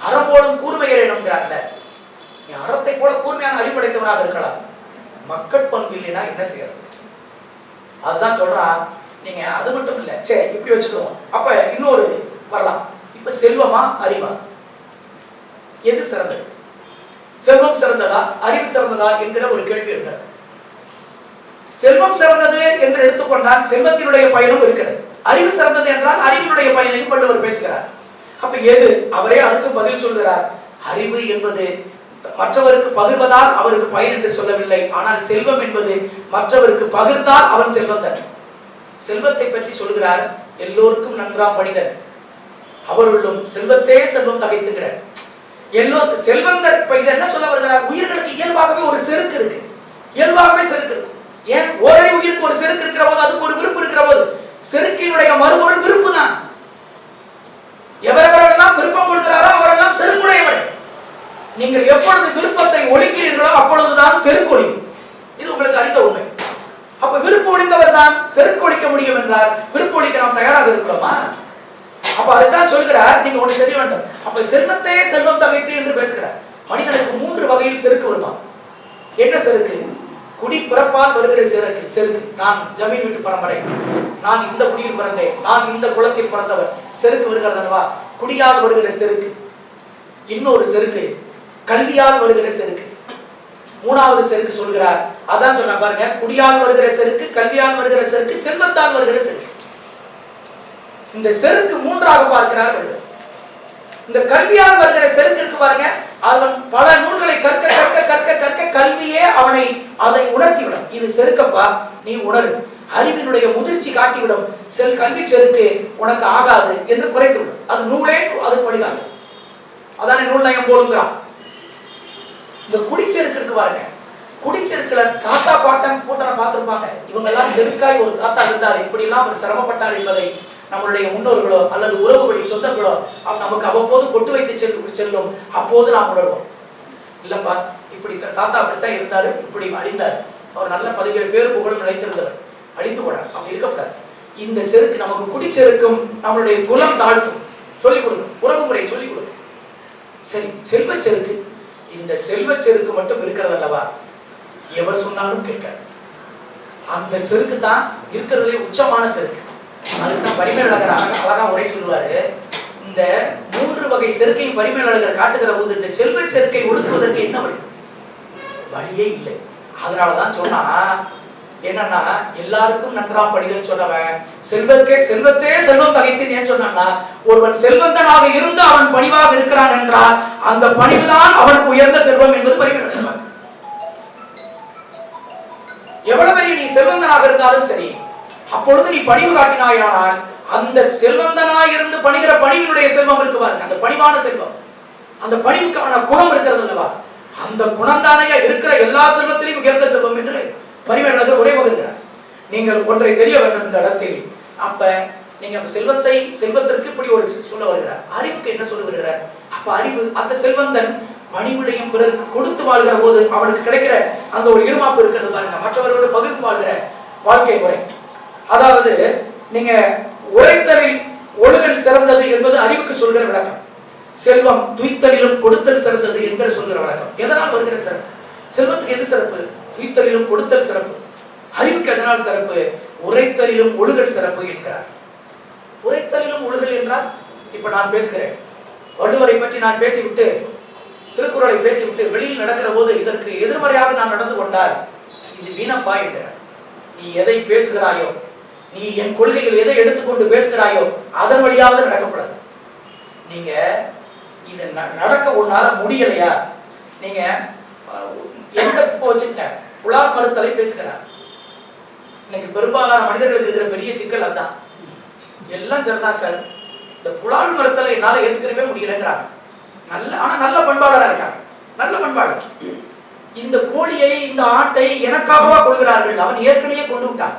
அறம்போடும் கூர்மையர் என்கிறார்ல, நீ அறத்தை போல கூர்மையான அறிவுடைத்தவனாக இருக்கலாம், மக்கள் பண்பு இல்லைன்னா என்ன செய்யறது? அதுதான் சொல்றான். நீங்க அது மட்டும் இல்ல, சரி இப்படி வச்சுக்குவோம். அப்ப இன்னொரு வரலாம். இப்ப செல்வமா அறிவா, எது சிறந்தது? செல்வம் சிறந்ததா அறிவு சிறந்ததா என்கிற ஒரு கேள்வி இருக்கிறது. செல்வம் சிறந்தது என்று எடுத்துக்கொண்டால் செல்வத்தினுடைய பயனும் இருக்கிறது. அறிவு சிறந்தது என்றால் அறிவினுடைய பயனையும் வள்ளுவர் பேசுகிறார். அப்ப எது? அவரே அதுக்கு பதில் சொல்கிறார். அறிவு என்பது மற்றவருக்கு பகிர்வதால் அவருக்கு பயன் என்று சொல்லவில்லை. ஆனால் செல்வம் என்பது மற்றவருக்கு பகிர்ந்தால் அவன் செல்வம் தனி. செல்வத்தை பற்றி சொல்கிறார். எல்லோருக்கும் நன்றாம் மனிதன் அவர்களும் செல்வத்தே செல்வம் தகைத்துகிறார். எல்லோருக்கும் செல்வந்தர். இப்ப இதை என்ன சொல்ல வருகிறார்? உயிர்களுக்கு இயல்பாகவே ஒரு செருக்கு இருக்கு. இயல்பாகவே செருக்கு இருக்கு. ஏன்? ஒரே உயிருக்கு ஒரு செருக்கு இருக்கிற போது, அதுக்கு ஒரு விருப்பு இருக்கிற போது, செருக்கினுடைய மறுபொருள் விருப்பு தான். எவரெவரெல்லாம் விருப்பம் கொள்கிறாரோ அவரெல்லாம் செருக்குடையவர். நீங்கள் எப்பொழுது விருப்பத்தை ஒழிக்கிறீர்களோ அப்பொழுதுதான் செருக்கொழியும். இது உங்களுக்கு அறிந்த உண்மை. அப்ப விருப்பம் ஒழிந்தவர் தான் செருக்கொழிக்க முடியும் என்றால் விருப்பொழிக்க நாம் தயாராக இருக்கிறோமா? அப்ப அதைத்தான் சொல்கிறார். நீங்க ஒண்ணு தெரிய வேண்டும். அப்ப செல்வத்தையே செல்வம் தகைத்து என்று பேசுகிறார். மனிதனுக்கு 3 வகையில் செருக்கு வருமா? என்ன செருக்கு? குடி பிறப்பால் வருகிற செருக்கு. நான் ஜமீன் வீட்டு பரம்பரை, நான் இந்த குடியில் பிறந்தேன், நான் இந்த குலத்தில் பிறந்தவர், செருக்கு வருகிறதா? குடியால் வருகிற செருக்கு. இன்னொரு செருக்கு கல்வியால் வருகிற செருக்கு. 3வது செருக்கு சொல்கிறார். அதான் சொன்ன பாருங்க, குடியால் வருகிற செருக்கு, கல்வியால் வருகிற செருக்கு, செல்வத்தால் வருகிற செருக்கு. இந்த செருக்கு 3ஆக பார்க்கிறார். இந்த கல்வியால் வருகிற செருக்கு இருக்கு பாருங்க, அவன் பல நூல்களை கற்க கற்க கற்க கற்க கல்வியே அவனை அதை உணர்த்திவிடும். இது செருக்கப்பா, நீ உணரு. அறிவினுடைய முதிர்ச்சி காட்டிவிடும். கல்வி செருக்கு உனக்கு ஆகாது என்று குறைத்துவிடும். அது நூலே அதுக்கு வழிகாட்டும். அதானே நூல் நயம் போலுங்கிறான். இந்த குடிச்செருக்கு இருக்கு பாருங்க, குடிச்செருக்குல தாத்தா பாட்டன் கூட்டனை பார்த்திருப்பாங்க. இவங்க எல்லாம் செருக்காய் ஒரு தாத்தா இருந்தார், இப்படி எல்லாம் அவர் சிரமப்பட்டார் என்பதை நம்மளுடைய முன்னோர்களோ அல்லது உறவுபடி சொந்தங்களோ நமக்கு அவ்வப்போது கொட்டு வைத்து செல்லும். அப்போது நாம் உணர்வோம், இல்லப்பா இப்படி தாத்தா அப்படித்தான் இருந்தாரு, இப்படி அழிந்தார், அவர் நல்ல 17 பேர் புகழும் நிலைத்திருந்தவர், அழிந்து போனார். அப்படி இருக்கக்கூடாது. இந்த செருக்கு நமக்கு குடிச்செருக்கும் நம்மளுடைய குலம் தாழ்த்தும், சொல்லிக் கொடுக்கும், உறவு முறையை சொல்லிக் கொடுக்கும். சரி, செல்வ செருக்கு. இந்த செல்வ செருக்கு மட்டும் இருக்கிறது அல்லவா, எவர் சொன்னாலும் கேட்காது. அந்த செருக்கு தான் இருக்கிறதுலே உச்சமான செருக்கு. அதுதான் பரிமேலழகர் அழகா உரை சொல்லுவாரு. இந்த 3 வகை செருக்கையும் பரிமேலழகர் காட்டுகிற போது இந்த செல்வ செருக்கை ஒடுக்குவதற்கு என்ன வழி? வழியே இல்லை. அதனாலதான் சொன்னா என்னன்னா, எல்லாருக்கும் நன்றாம் படிதல் சொன்னவன் செல்வத்தே செல்வம் தகைத்து ஏன் சொன்னான்னா, ஒருவன் செல்வந்தனாக இருந்து அவன் பணிவாக இருக்கிறான் என்றால் அந்த பணிவுதான் அவனுக்கு உயர்ந்த செல்வம் என்பது பரிமேலழகர். எவ்வளவு பெரிய நீ செல்வந்தனாக இருந்தாலும் சரி, அப்பொழுது நீ பணிவு காட்டினாயானால் அந்த செல்வந்தனாய் இருந்து பணிகிற பணிவினுடைய செல்வம் இருக்கு பாருங்க, அந்த பணிவான செல்வம், அந்த பணிவுக்கான குணம் இருக்கிறது அல்லவா, அந்த குணம் தானையா இருக்கிற எல்லா செல்வத்திலையும் உயர்ந்த செல்வம் என்று பரிமேலழகர் உரை பகிர்கிறார். நீங்கள் ஒன்றை தெரிய வேண்டும் இந்த இடத்தில். அப்ப நீங்க செல்வத்திற்கு இப்படி ஒரு சொல்ல வருகிறார். அறிவுக்கு என்ன சொல்ல வருகிறார்? அப்ப அறிவு, அந்த செல்வந்தன் பணிவிடையும் பிறருக்கு கொடுத்து வாழ்கிற போது அவனுக்கு கிடைக்கிற அந்த ஒரு இருமாப்பு இருக்கிறது பாருங்க, மற்றவர்களோடு பகிர்ந்து வாழ்கிற வாழ்க்கை முறை. அதாவது நீங்க உழைத்தலில் ஒழுகல் சிறந்தது என்பது அறிவுக்கு சொல்கிற விளக்கம். செல்வம் துய்த்தலிலும் கொடுத்தல் சிறந்தது என்கிற சொல்கிற விளக்கம். எதனால் வருகிற சிறப்பு? செல்வத்துக்கு எது சிறப்பு? துய்த்தலிலும் கொடுத்தல் சிறப்பு. அறிவுக்கு எதனால் சிறப்பு? உரைத்தலிலும் ஒழுகல் சிறப்பு என்கிறார். உரைத்தலிலும் ஒழுகல் என்றால், இப்ப நான் பேசுகிறேன், வள்ளுவரை பற்றி நான் பேசிவிட்டு, திருக்குறளை பேசிவிட்டு வெளியில் நடக்கிற போது இதற்கு எதிர்மறையாக நான் நடந்து கொண்டால் இது வீணப்பா என்கிறார். நீ எதை பேசுகிறாயோ, நீ என் கொள்கைகள் எதை எடுத்துக்கொண்டு பேசுகிறாயோ அதன் வழியாவது நடக்கப்படாது. நீங்க இது நடக்க உன்னால முடியலையா, நீங்க எந்த வச்சுக்க புலால் மறுத்தலை பேசுகிறார். இன்னைக்கு பெரும்பாலான மனிதர்களுக்கு இருக்கிற பெரிய சிக்கல் அதுதான். எல்லாம் சரிதான் சார், இந்த புலால் மறுத்தலை என்னால ஏத்துக்கவே முடியலங்கிறாங்க. நல்ல பண்பாளராக இருக்காங்க, நல்ல பண்பாளர். இந்த கோழியை இந்த ஆட்டை எனக்காகவா கொள்கிறார்கள்? அவன் ஏற்கனவே கொண்டு விட்டான்,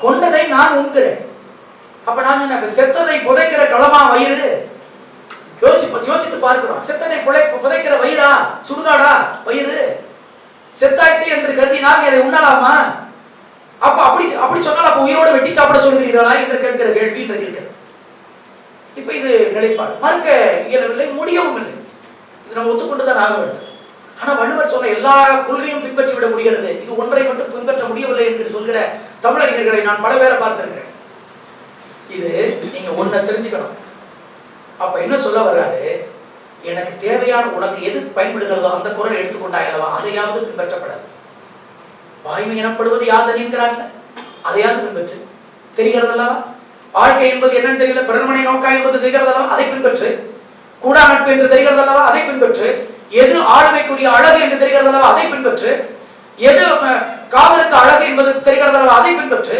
கொண்டதை நான் உண்கிறேன். அப்ப நான் என்ன, செத்ததை புதைக்கிற களமா வயிறு? யோசித்து பார்க்கிறோம். செத்ததை புதைக்கிற வயிறா, சுடுகாடா வயிறு? செத்தாய்ச்சி என்று கருதினால் அதை உண்ணலாமா? அப்ப அப்படி சொன்னால் அப்ப உயிரோடு வெட்டி சாப்பிட சொல்கிறீர்களா என்று கேட்கிற கேள்வி இருக்கிறது. இப்ப இது நிலைப்பாடு மறுக்க இயலவில்லை, முடியவும் இல்லை. இது நம்ம ஒத்துக்கொண்டுதான் ஆக வேண்டும். ஆனா வள்ளுவர் சொன்ன எல்லா கொள்கையும் பின்பற்றி விட முடிகிறது, இது ஒன்றை மட்டும் பின்பற்ற முடியவில்லை என்று சொல்கிற தமிழறிஞர்களை நான் பல பேரை பார்த்திருக்கிறேன். இது நீங்க ஒன்ன தெரிஞ்சுக்கணும். அப்ப என்ன சொல்ல வர்றாரு, எனக்கு தேவையான உனக்கு எது பயன்படுகிறதோ அந்த குரல் எடுத்துக்கொண்டாய் அல்லவா, அதையாவது பின்பற்றப்படாது. வாய்மை எனப்படுவது யாதன் என்கிறாங்க, அதையாவது பின்பற்று. தெரிகிறது அல்லவா வாழ்க்கை என்பது என்னன்னு தெரியல, பிறர்மனை நோக்கா என்பது தெரிகிறது அல்லவா, அதை பின்பற்று. கூடா நட்பு என்று தெரிகிறது அல்லவா, அதை பின்பற்று. எது ஆளுமைக்குரிய அழகு என்று தெரிகிறது அல்லவா, அதை பின்பற்று. எது காதலுக்கு அழகு என்பது தெரிகிறது அல்லவா, அதை பின்பற்று.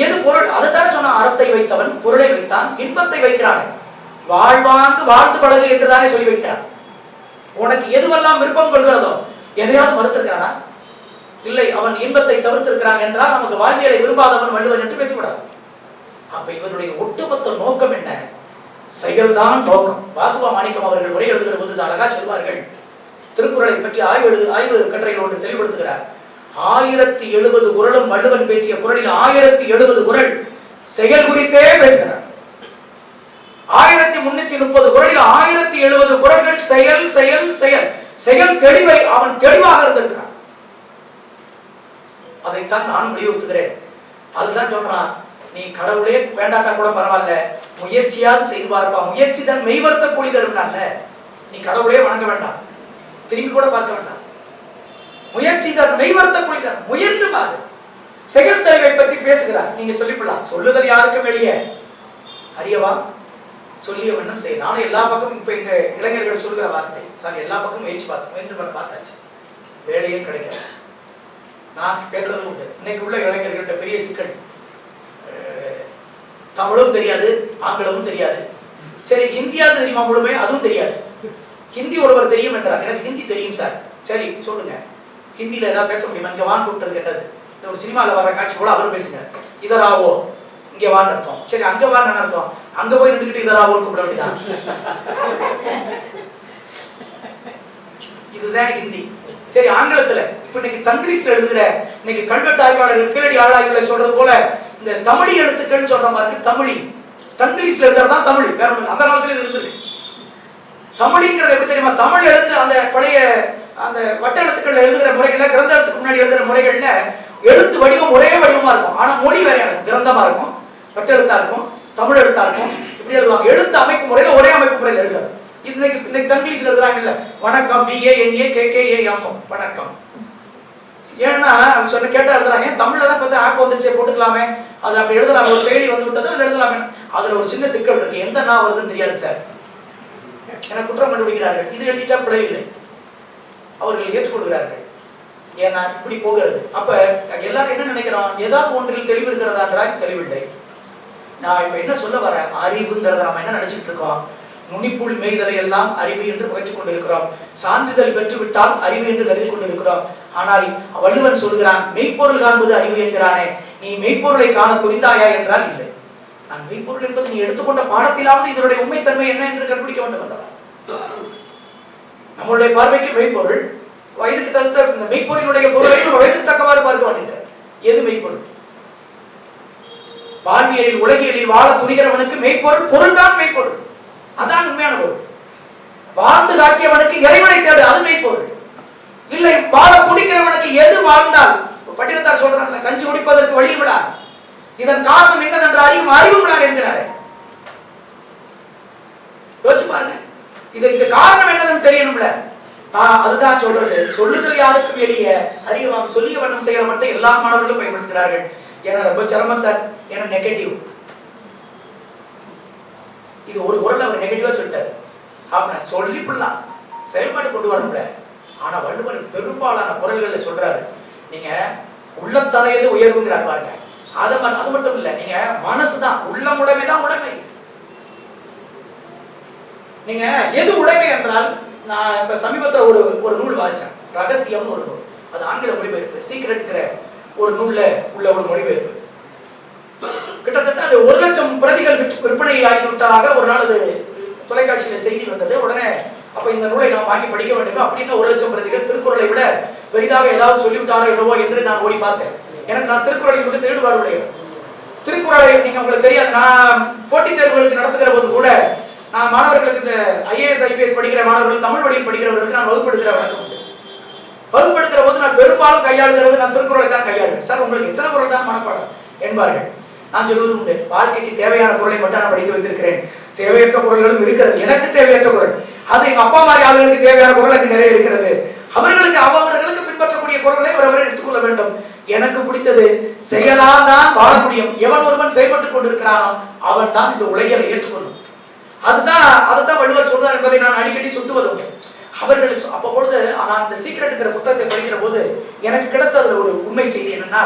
எது பொருள், அதைத்தான் சொன்ன, அறத்தை வைத்தவன் பொருளை வைத்தான், இன்பத்தை வைக்கிறான். வாழ்வாங்கு வாழ்ந்து பழகு என்றுதானே சொல்லி வைக்கிறான். உனக்கு எதுவெல்லாம் விருப்பம் கொள்கிறதோ எதையாவது மறுத்திருக்கிறானா? இல்லை, அவன் இன்பத்தை தவிர்த்திருக்கிறான் என்றால் நமக்கு வாழ்வியலை விரும்பாதவன் வள்ளுவன் என்று பேசக்கூடாது. அப்ப இவருடைய ஒட்டுமொத்த நோக்கம் என்ன? செயல்தான் நோக்கம். வாசுவா மாணிக்கம் அவர்கள் உரை எழுதுகிற போது அழகா சொல்வார்கள், திருக்குறளை பற்றி ஆய்வு கட்டுரையில் ஒன்று தெளிவுபடுத்துகிறார். 1070 குறளும் வள்ளுவன் பேசிய குறளில் 1070 குறள் செயல் குறித்தே பேசுகிறார். 1330 குறளில் 1070 குறள்கள் செயல் செயல் செயல் செயல் தெளிவை அவன் தெளிவாக இருந்திருக்கிறான். அதைத்தான் நான் வலியுறுத்துகிறேன். அதுதான் சொல்றான், நீ கடவுளே வேண்டாட்டா கூட பரவாயில்ல, முயற்சியாவது செய்து பார்ப்பா, முயற்சி தான் மெய்வர்த்த கூலி தரும்னால. நீ கடவுளே வணங்க வேண்டாம், திரும்பி கூட பார்க்க வேண்டாம், முயற்சி தான் மெய்வர்த்த கூலி தரும், முயன்று பாரு. செயல் தெளிவை பற்றி பேசுகிறார். நீங்க சொல்லிவிடலாம், சொல்லுதல் யாருக்கும் வெளியே அறியவா சொல்லிய வண்ணம் செய்ய. நானும் எல்லா பக்கமும் இப்ப எங்க இளைஞர்கள் சொல்கிற வார்த்தை, சார் எல்லா பக்கமும் முயன்று பார்த்தாச்சு, வேலையும் கிடைக்கல. நான் பேசுறது உண்டு. இன்னைக்கு உள்ள இளைஞர்கள்ட்ட பெரிய சிக்கல், தமிழும் தெரியாது, ஆங்கிலமும் தெரியாது. சரி, ஹிந்தியாவது தெரியுமா முழுமை? அதுவும் தெரியாது. ஹிந்தி ஒருவர் தெரியும் என்றார். எனக்கு ஹிந்தி தெரியும் சார். சரி சொல்லுங்க, ஹிந்தியில ஏதாவது பேச முடியுமா? இங்க வான் கூப்பிட்டது கேட்டது. ஒரு சினிமாவில் வர காட்சி போல அவர் பேசுங்க. இதராவோ, இங்க வான் அர்த்தம். சரி, அங்க வான் அர்த்தம். அங்க போய் நின்றுக்கிட்டு இதராவோ கூப்பிட வேண்டியதான். இதுதான் ஹிந்தி. சரி, ஆங்கிலத்துல இப்ப இன்னைக்கு தங்கிலீஷ்ல எழுதுகிற இன்னைக்கு கல்வெட்டு ஆய்வாளர்கள் கீழடி ஆய்வாளர்கள் சொல்றது போல இந்த தமிழி எழுத்துக்கள் சொல்ற மாதிரி தமிழி தங்கிலீஷ்ல எழுதுறதுதான் தமிழ். வேற ஒண்ணு அந்த காலத்துல இது இருந்திருக்கு. தமிழிங்கிறது எப்படி தெரியுமா? தமிழ் எழுத்து அந்த பழைய அந்த வட்ட எழுத்துக்கள் எழுதுகிற முறைகள்ல, கிரந்த எழுத்துக்கு முன்னாடி எழுதுகிற முறைகள்ல எழுத்து வடிவம் ஒரே வடிவமா இருக்கும், ஆனா மொழி வேறையா இருக்கும். கிரந்தமா இருக்கும், வட்ட எழுத்தா இருக்கும், தமிழ் எழுத்தா இருக்கும், இப்படி எழுதுவாங்க. எழுத்து அமைப்பு முறையில ஒரே அமைப்பு முறையில எழுதுறது. இன்னைக்கு தங்கிலீஷ்ல எழுதுறாங்கல்ல, வணக்கம், BANAKKAM, வணக்கம். ஏன்னா சொன்ன கேட்டா எழுதுறாங்க. தமிழ்ல தான் பார்த்து ஆப் வந்துருச்சு, போட்டுக்கலாமே, அது அப்படி எழுதலாம், ஒரு செயலி வந்து விட்டது, அது எழுதலாமே. அதுல ஒரு சின்ன சிக்கல் இருக்கு, எந்த நான் வருதுன்னு தெரியாது சார், எனக்கு குற்றம் கண்டுபிடிக்கிறார்கள். இது எழுதிட்டா பிழை இல்லை, அவர்கள் ஏற்றுக்கொள்கிறார்கள். ஏன்னா இப்படி போகிறது. அப்ப எல்லாரும் என்ன நினைக்கிறோம், ஏதாவது ஒன்றில் தெளிவு இருக்கிறதா? தெளிவில்லை. நான் இப்ப என்ன சொல்ல வரேன், அறிவுங்கிறத நம்ம என்ன நினைச்சிட்டு இருக்கோம், நுனிப்புள் மேய்தலை எல்லாம் அறிவு என்று பயிற்றுக் கொண்டிருக்கிறோம். சான்றிதழ் பெற்றுவிட்டால் அறிவு என்று கருதி கொண்டிருக்கிறோம். ஆனால் வள்ளுவன் சொல்கிறான், மெய்ப்பொருள் காண்பது அறிவு என்கிறானே, நீ மெய்ப்பொருளை காண துணிந்தாயா என்றால் இல்லை. நான் மெய்ப்பொருள் என்பது நீ எடுத்துக்கொண்ட பாடத்திலாவது இதனுடைய உண்மைத்தன்மை என்ன என்று கண்டுபிடிக்க வேண்டும் என்றார். நம்மளுடைய பார்வைக்கு மெய்ப்பொருள், வயதுக்கு தகுந்த இந்த மெய்ப்பொருளுடைய பொருளை வயதுக்கு தக்கவாறு பார்க்க வேண்டியது. எது மெய்ப்பொருள்? வாழ்வியலில் உலகியலில் வாழ துணிகிறவனுக்கு மெய்ப்பொருள் பொருள் தான் மெய்ப்பொருள், அதான் உண்மையான பொருள். வாழ்ந்து காட்டியவனுக்கு இறைவனை தேடு, அது மெய்ப்பொருள். இல்லை, வாழ துடிக்கிறவனுக்கு எது வாழ்ந்தால், பட்டினத்தார் சொல்றாங்கல்ல, கஞ்சி குடிப்பதற்கு வழி விழார், இதன் காரணம் என்னதென்று அறியும் அறிவு விழார் என்கிறாரு. யோசிச்சு பாருங்க, இதுக்கு காரணம் என்னதுன்னு தெரியணும்ல. நான் அதுதான் சொல்றது, சொல்லுதல் யாருக்கும் எளிய, அறியலாம், சொல்லிய வண்ணம் செய்ய மட்டும் எல்லா மாணவர்களும் பயன்படுத்துகிறார்கள். ஏன்னா ரொம்ப சிரமம் சார், ஏன்னா நெகட்டிவ். இது ஒரு குரல் அவர் நெகட்டிவா சொல்லிட்டாரு, அப்படின்னா சொல்லிவிடலாம், செயல்பாடு கொண்டு வரணும்ல. ஆனா வள்ளுவர் பெரும்பாலான குரல்களை சொல்றாரு, நீங்க உள்ளத்தனையது உயர்வுங்கிறார் பாருங்க. அது மட்டும் இல்ல, நீங்க மனசுதான், உள்ளம் உடைமைதான் உடைமை. நீங்க எது உடைமை என்றால், நான் இப்ப சமீபத்தில் ஒரு நூல் வாசிச்சேன், ரகசியம்னு ஒரு நூல். அது ஆங்கில மொழிபெயர்ப்பு, சீக்ரெட்ங்கிற ஒரு நூல்ல உள்ள ஒரு மொழிபெயர்ப்பு. கிட்டத்தட்ட அது 1,00,000 பிரதிகள் விற்பனை ஆகிவிட்டதாக ஒரு நாள் அது தொலைக்காட்சியில செய்தி வந்தது. உடனே அப்ப இந்த நூலை நான் வாங்கி படிக்க வேண்டும் அப்படின்னு 1,00,000 பிரதிகள், திருக்குறளை விட பெரிதாக ஏதாவது சொல்லிவிட்டாரோ என்னவோ என்று நான் ஓடி பார்த்தேன். எனக்கு நான் திருக்குறளில் மிகுந்த ஈடுபாடு உடையவர். திருக்குறளை நீங்க உங்களுக்கு தெரியாது, நான் போட்டித் தேர்வுகளுக்கு நடத்துகிற போது கூட நான் மாணவர்களுக்கு, இந்த IAS IPS படிக்கிற மாணவர்கள், தமிழ் வழியில் படிக்கிறவர்களுக்கு நான் வகுப்படுத்துகிற வழக்கம் உண்டு. வகுப்படுத்துகிற போது நான் பெரும்பாலும் கையாளுகிறது நான் திருக்குறளை தான் கையாளுவேன். சார் உங்களுக்கு எத்தனை குறள் தான் மனப்பாடம் என்பார்கள். நான் சொல்வது உண்டு, வாழ்க்கைக்கு தேவையான குறளை மட்டும் நான் படித்து வைத்திருக்கிறேன், தேவையற்ற குறள்களும் இருக்கிறது. எனக்கு தேவையற்ற குறள், அது எங்க அப்பா மாதிரி ஆளுகளுக்கு தேவையான குறள் எனக்கு நிறைய இருக்கிறது. அவர்களுக்கு பின்பற்றக்கூடிய குறளை அவரவரை எடுத்துக்கொள்ள வேண்டும். எனக்கு பிடித்தது செயலால் தான் வாழ முடியும். எவன் ஒருவன் செயல்பட்டுக் கொண்டிருக்கிறானோ அவன் தான் இந்த உலகியலை ஏற்றுக்கொள்ளும். அதைத்தான் வள்ளுவர் சொல்றார் என்பதை நான் அடிக்கடி சுட்டுவது உண்டு. அவர்கள் அப்ப பொழுது நான் இந்த சீக்ரெட்டுங்கிற புத்தகத்தை படிக்கிற போது எனக்கு கிடைச்ச அதுல ஒரு உண்மை செய்தி என்னன்னா,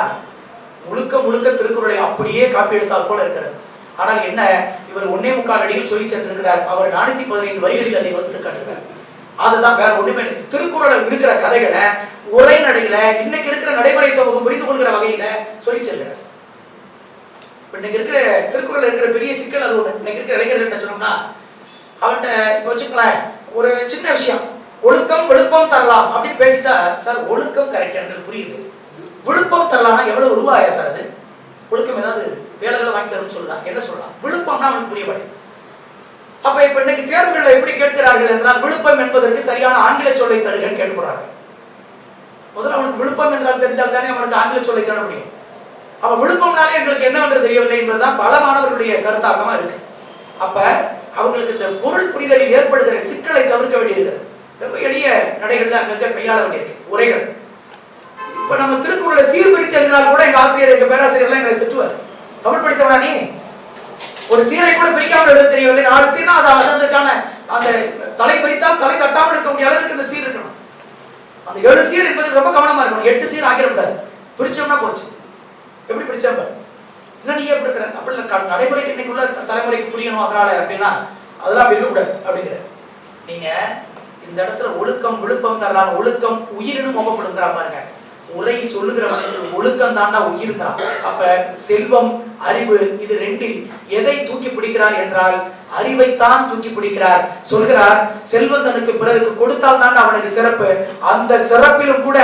முழுக்க திருக்குறளை அப்படியே காப்பி எடுத்தால் போல இருக்கிறது. ஆனால் என்ன, இவர் 1.25 அடியில் சொல்லி சென்றிருக்கிறார். அவர் 415 வரிகளில் அதை வகுத்து காட்டுகிறார். அதுதான், வேற ஒண்ணுமே இல்லை. திருக்குறளை இருக்கிற கதைகளை ஒரே நடையில இன்னைக்கு இருக்கிற நடைமுறை சமூகம் புரிந்து கொள்கிற வகையில சொல்லி செல்கிறார். இன்னைக்கு இருக்கிற திருக்குறள் இருக்கிற பெரிய சிக்கல் அது ஒண்ணு. இன்னைக்கு இருக்கிற இளைஞர்கள்ட்ட சொன்னோம்னா, அவன்கிட்ட இப்ப வச்சுக்கலாம், ஒரு சின்ன விஷயம், ஒழுக்கம் விழுப்பம் தரலாம் அப்படின்னு பேசிட்டா, சார் ஒழுக்கம் கரெக்ட் எனக்கு புரியுது, விழுப்பம் தரலாம்னா எவ்வளவு ரூபாயா சார் அது? ஒழுக்கம் ஏதாவது வேலைகளை வாங்கி தரும்னு சொல்லலாம், என்ன சொல்லலாம்? விழுப்பம்னா அவனுக்கு புரிய மாட்டேங்குது. அப்ப இப்ப இன்னைக்கு தேர்வுகள் எப்படி கேட்கிறார்கள் என்றால், விழுப்பம் என்பதற்கு சரியான ஆங்கில சொல்லை தருகன்னு கேட்கிறாங்க. முதல்ல அவனுக்கு விழுப்பம் என்றால் தெரிந்தால் தானே அவனுக்கு ஆங்கில சொல்லை தர முடியும். அவன் விழுப்பம்னாலே எங்களுக்கு என்னவென்று தெரியவில்லை என்பதுதான் பல மாணவர்களுடைய கருத்தாக்கமா இருக்கு. அப்ப அவங்களுக்கு இந்த பொருள் புரிதலில் ஏற்படுகிற சிக்கலை தவிர்க்க வேண்டியிருக்கிறது. ரொம்ப எளிய நடைகள்ல அங்கங்க கையாள வேண்டியிருக்கு உரைகள். இப்ப நம்ம திருக்குறளை சீர்பிரித்து எழுதினால் கூட எங்க ஆசிரியர், எங்க பேராசிரியர்லாம் எங்களை திட்டுவார். தமிழ் படித்தவனா நீ? ஒரு சீரை கூட பிரிக்காமல் எழுத தெரியவில்லை. 4 சீர்னா அதுக்கான அந்த தலை பிரித்தால் தலை தட்டாமல் இருக்க முடிய அளவுக்கு இந்த சீர் இருக்கணும். அந்த 7 சீர் என்பது ரொம்ப கவனமா இருக்கணும். 8 சீர் ஆகிடக்கூடாது. பிரிச்சோம்னா போச்சு. எப்படி பிரிச்சா என்ன நீ எப்படி இருக்கிற அப்படி நடைமுறைக்கு இன்னைக்குள்ள தலைமுறைக்கு புரியணும் அதனால அப்படின்னா அதெல்லாம் வெல்லக்கூடாது அப்படிங்கிற. நீங்க இந்த இடத்துல ஒழுக்கம் விழுப்பம் தரலாம். ஒழுக்கம் உயிரினும் மோகப்படுங்கிறா பாருங்க. உரை சொல்லுகிறவனுக்கு ஒழுக்கம் தாண்டா உயிர்தான். அப்ப செல்வம் அறிவு இது ரெண்டில் எதை தூக்கி பிடிக்கிறார் என்றால் அறிவைத்தான் தூக்கி பிடிக்கிறார். சொல்கிறார், செல்வந்தனுக்கு பிறருக்கு கொடுத்தால் தான் அவனுக்கு சிறப்பு. அந்த சிறப்பிலும் கூட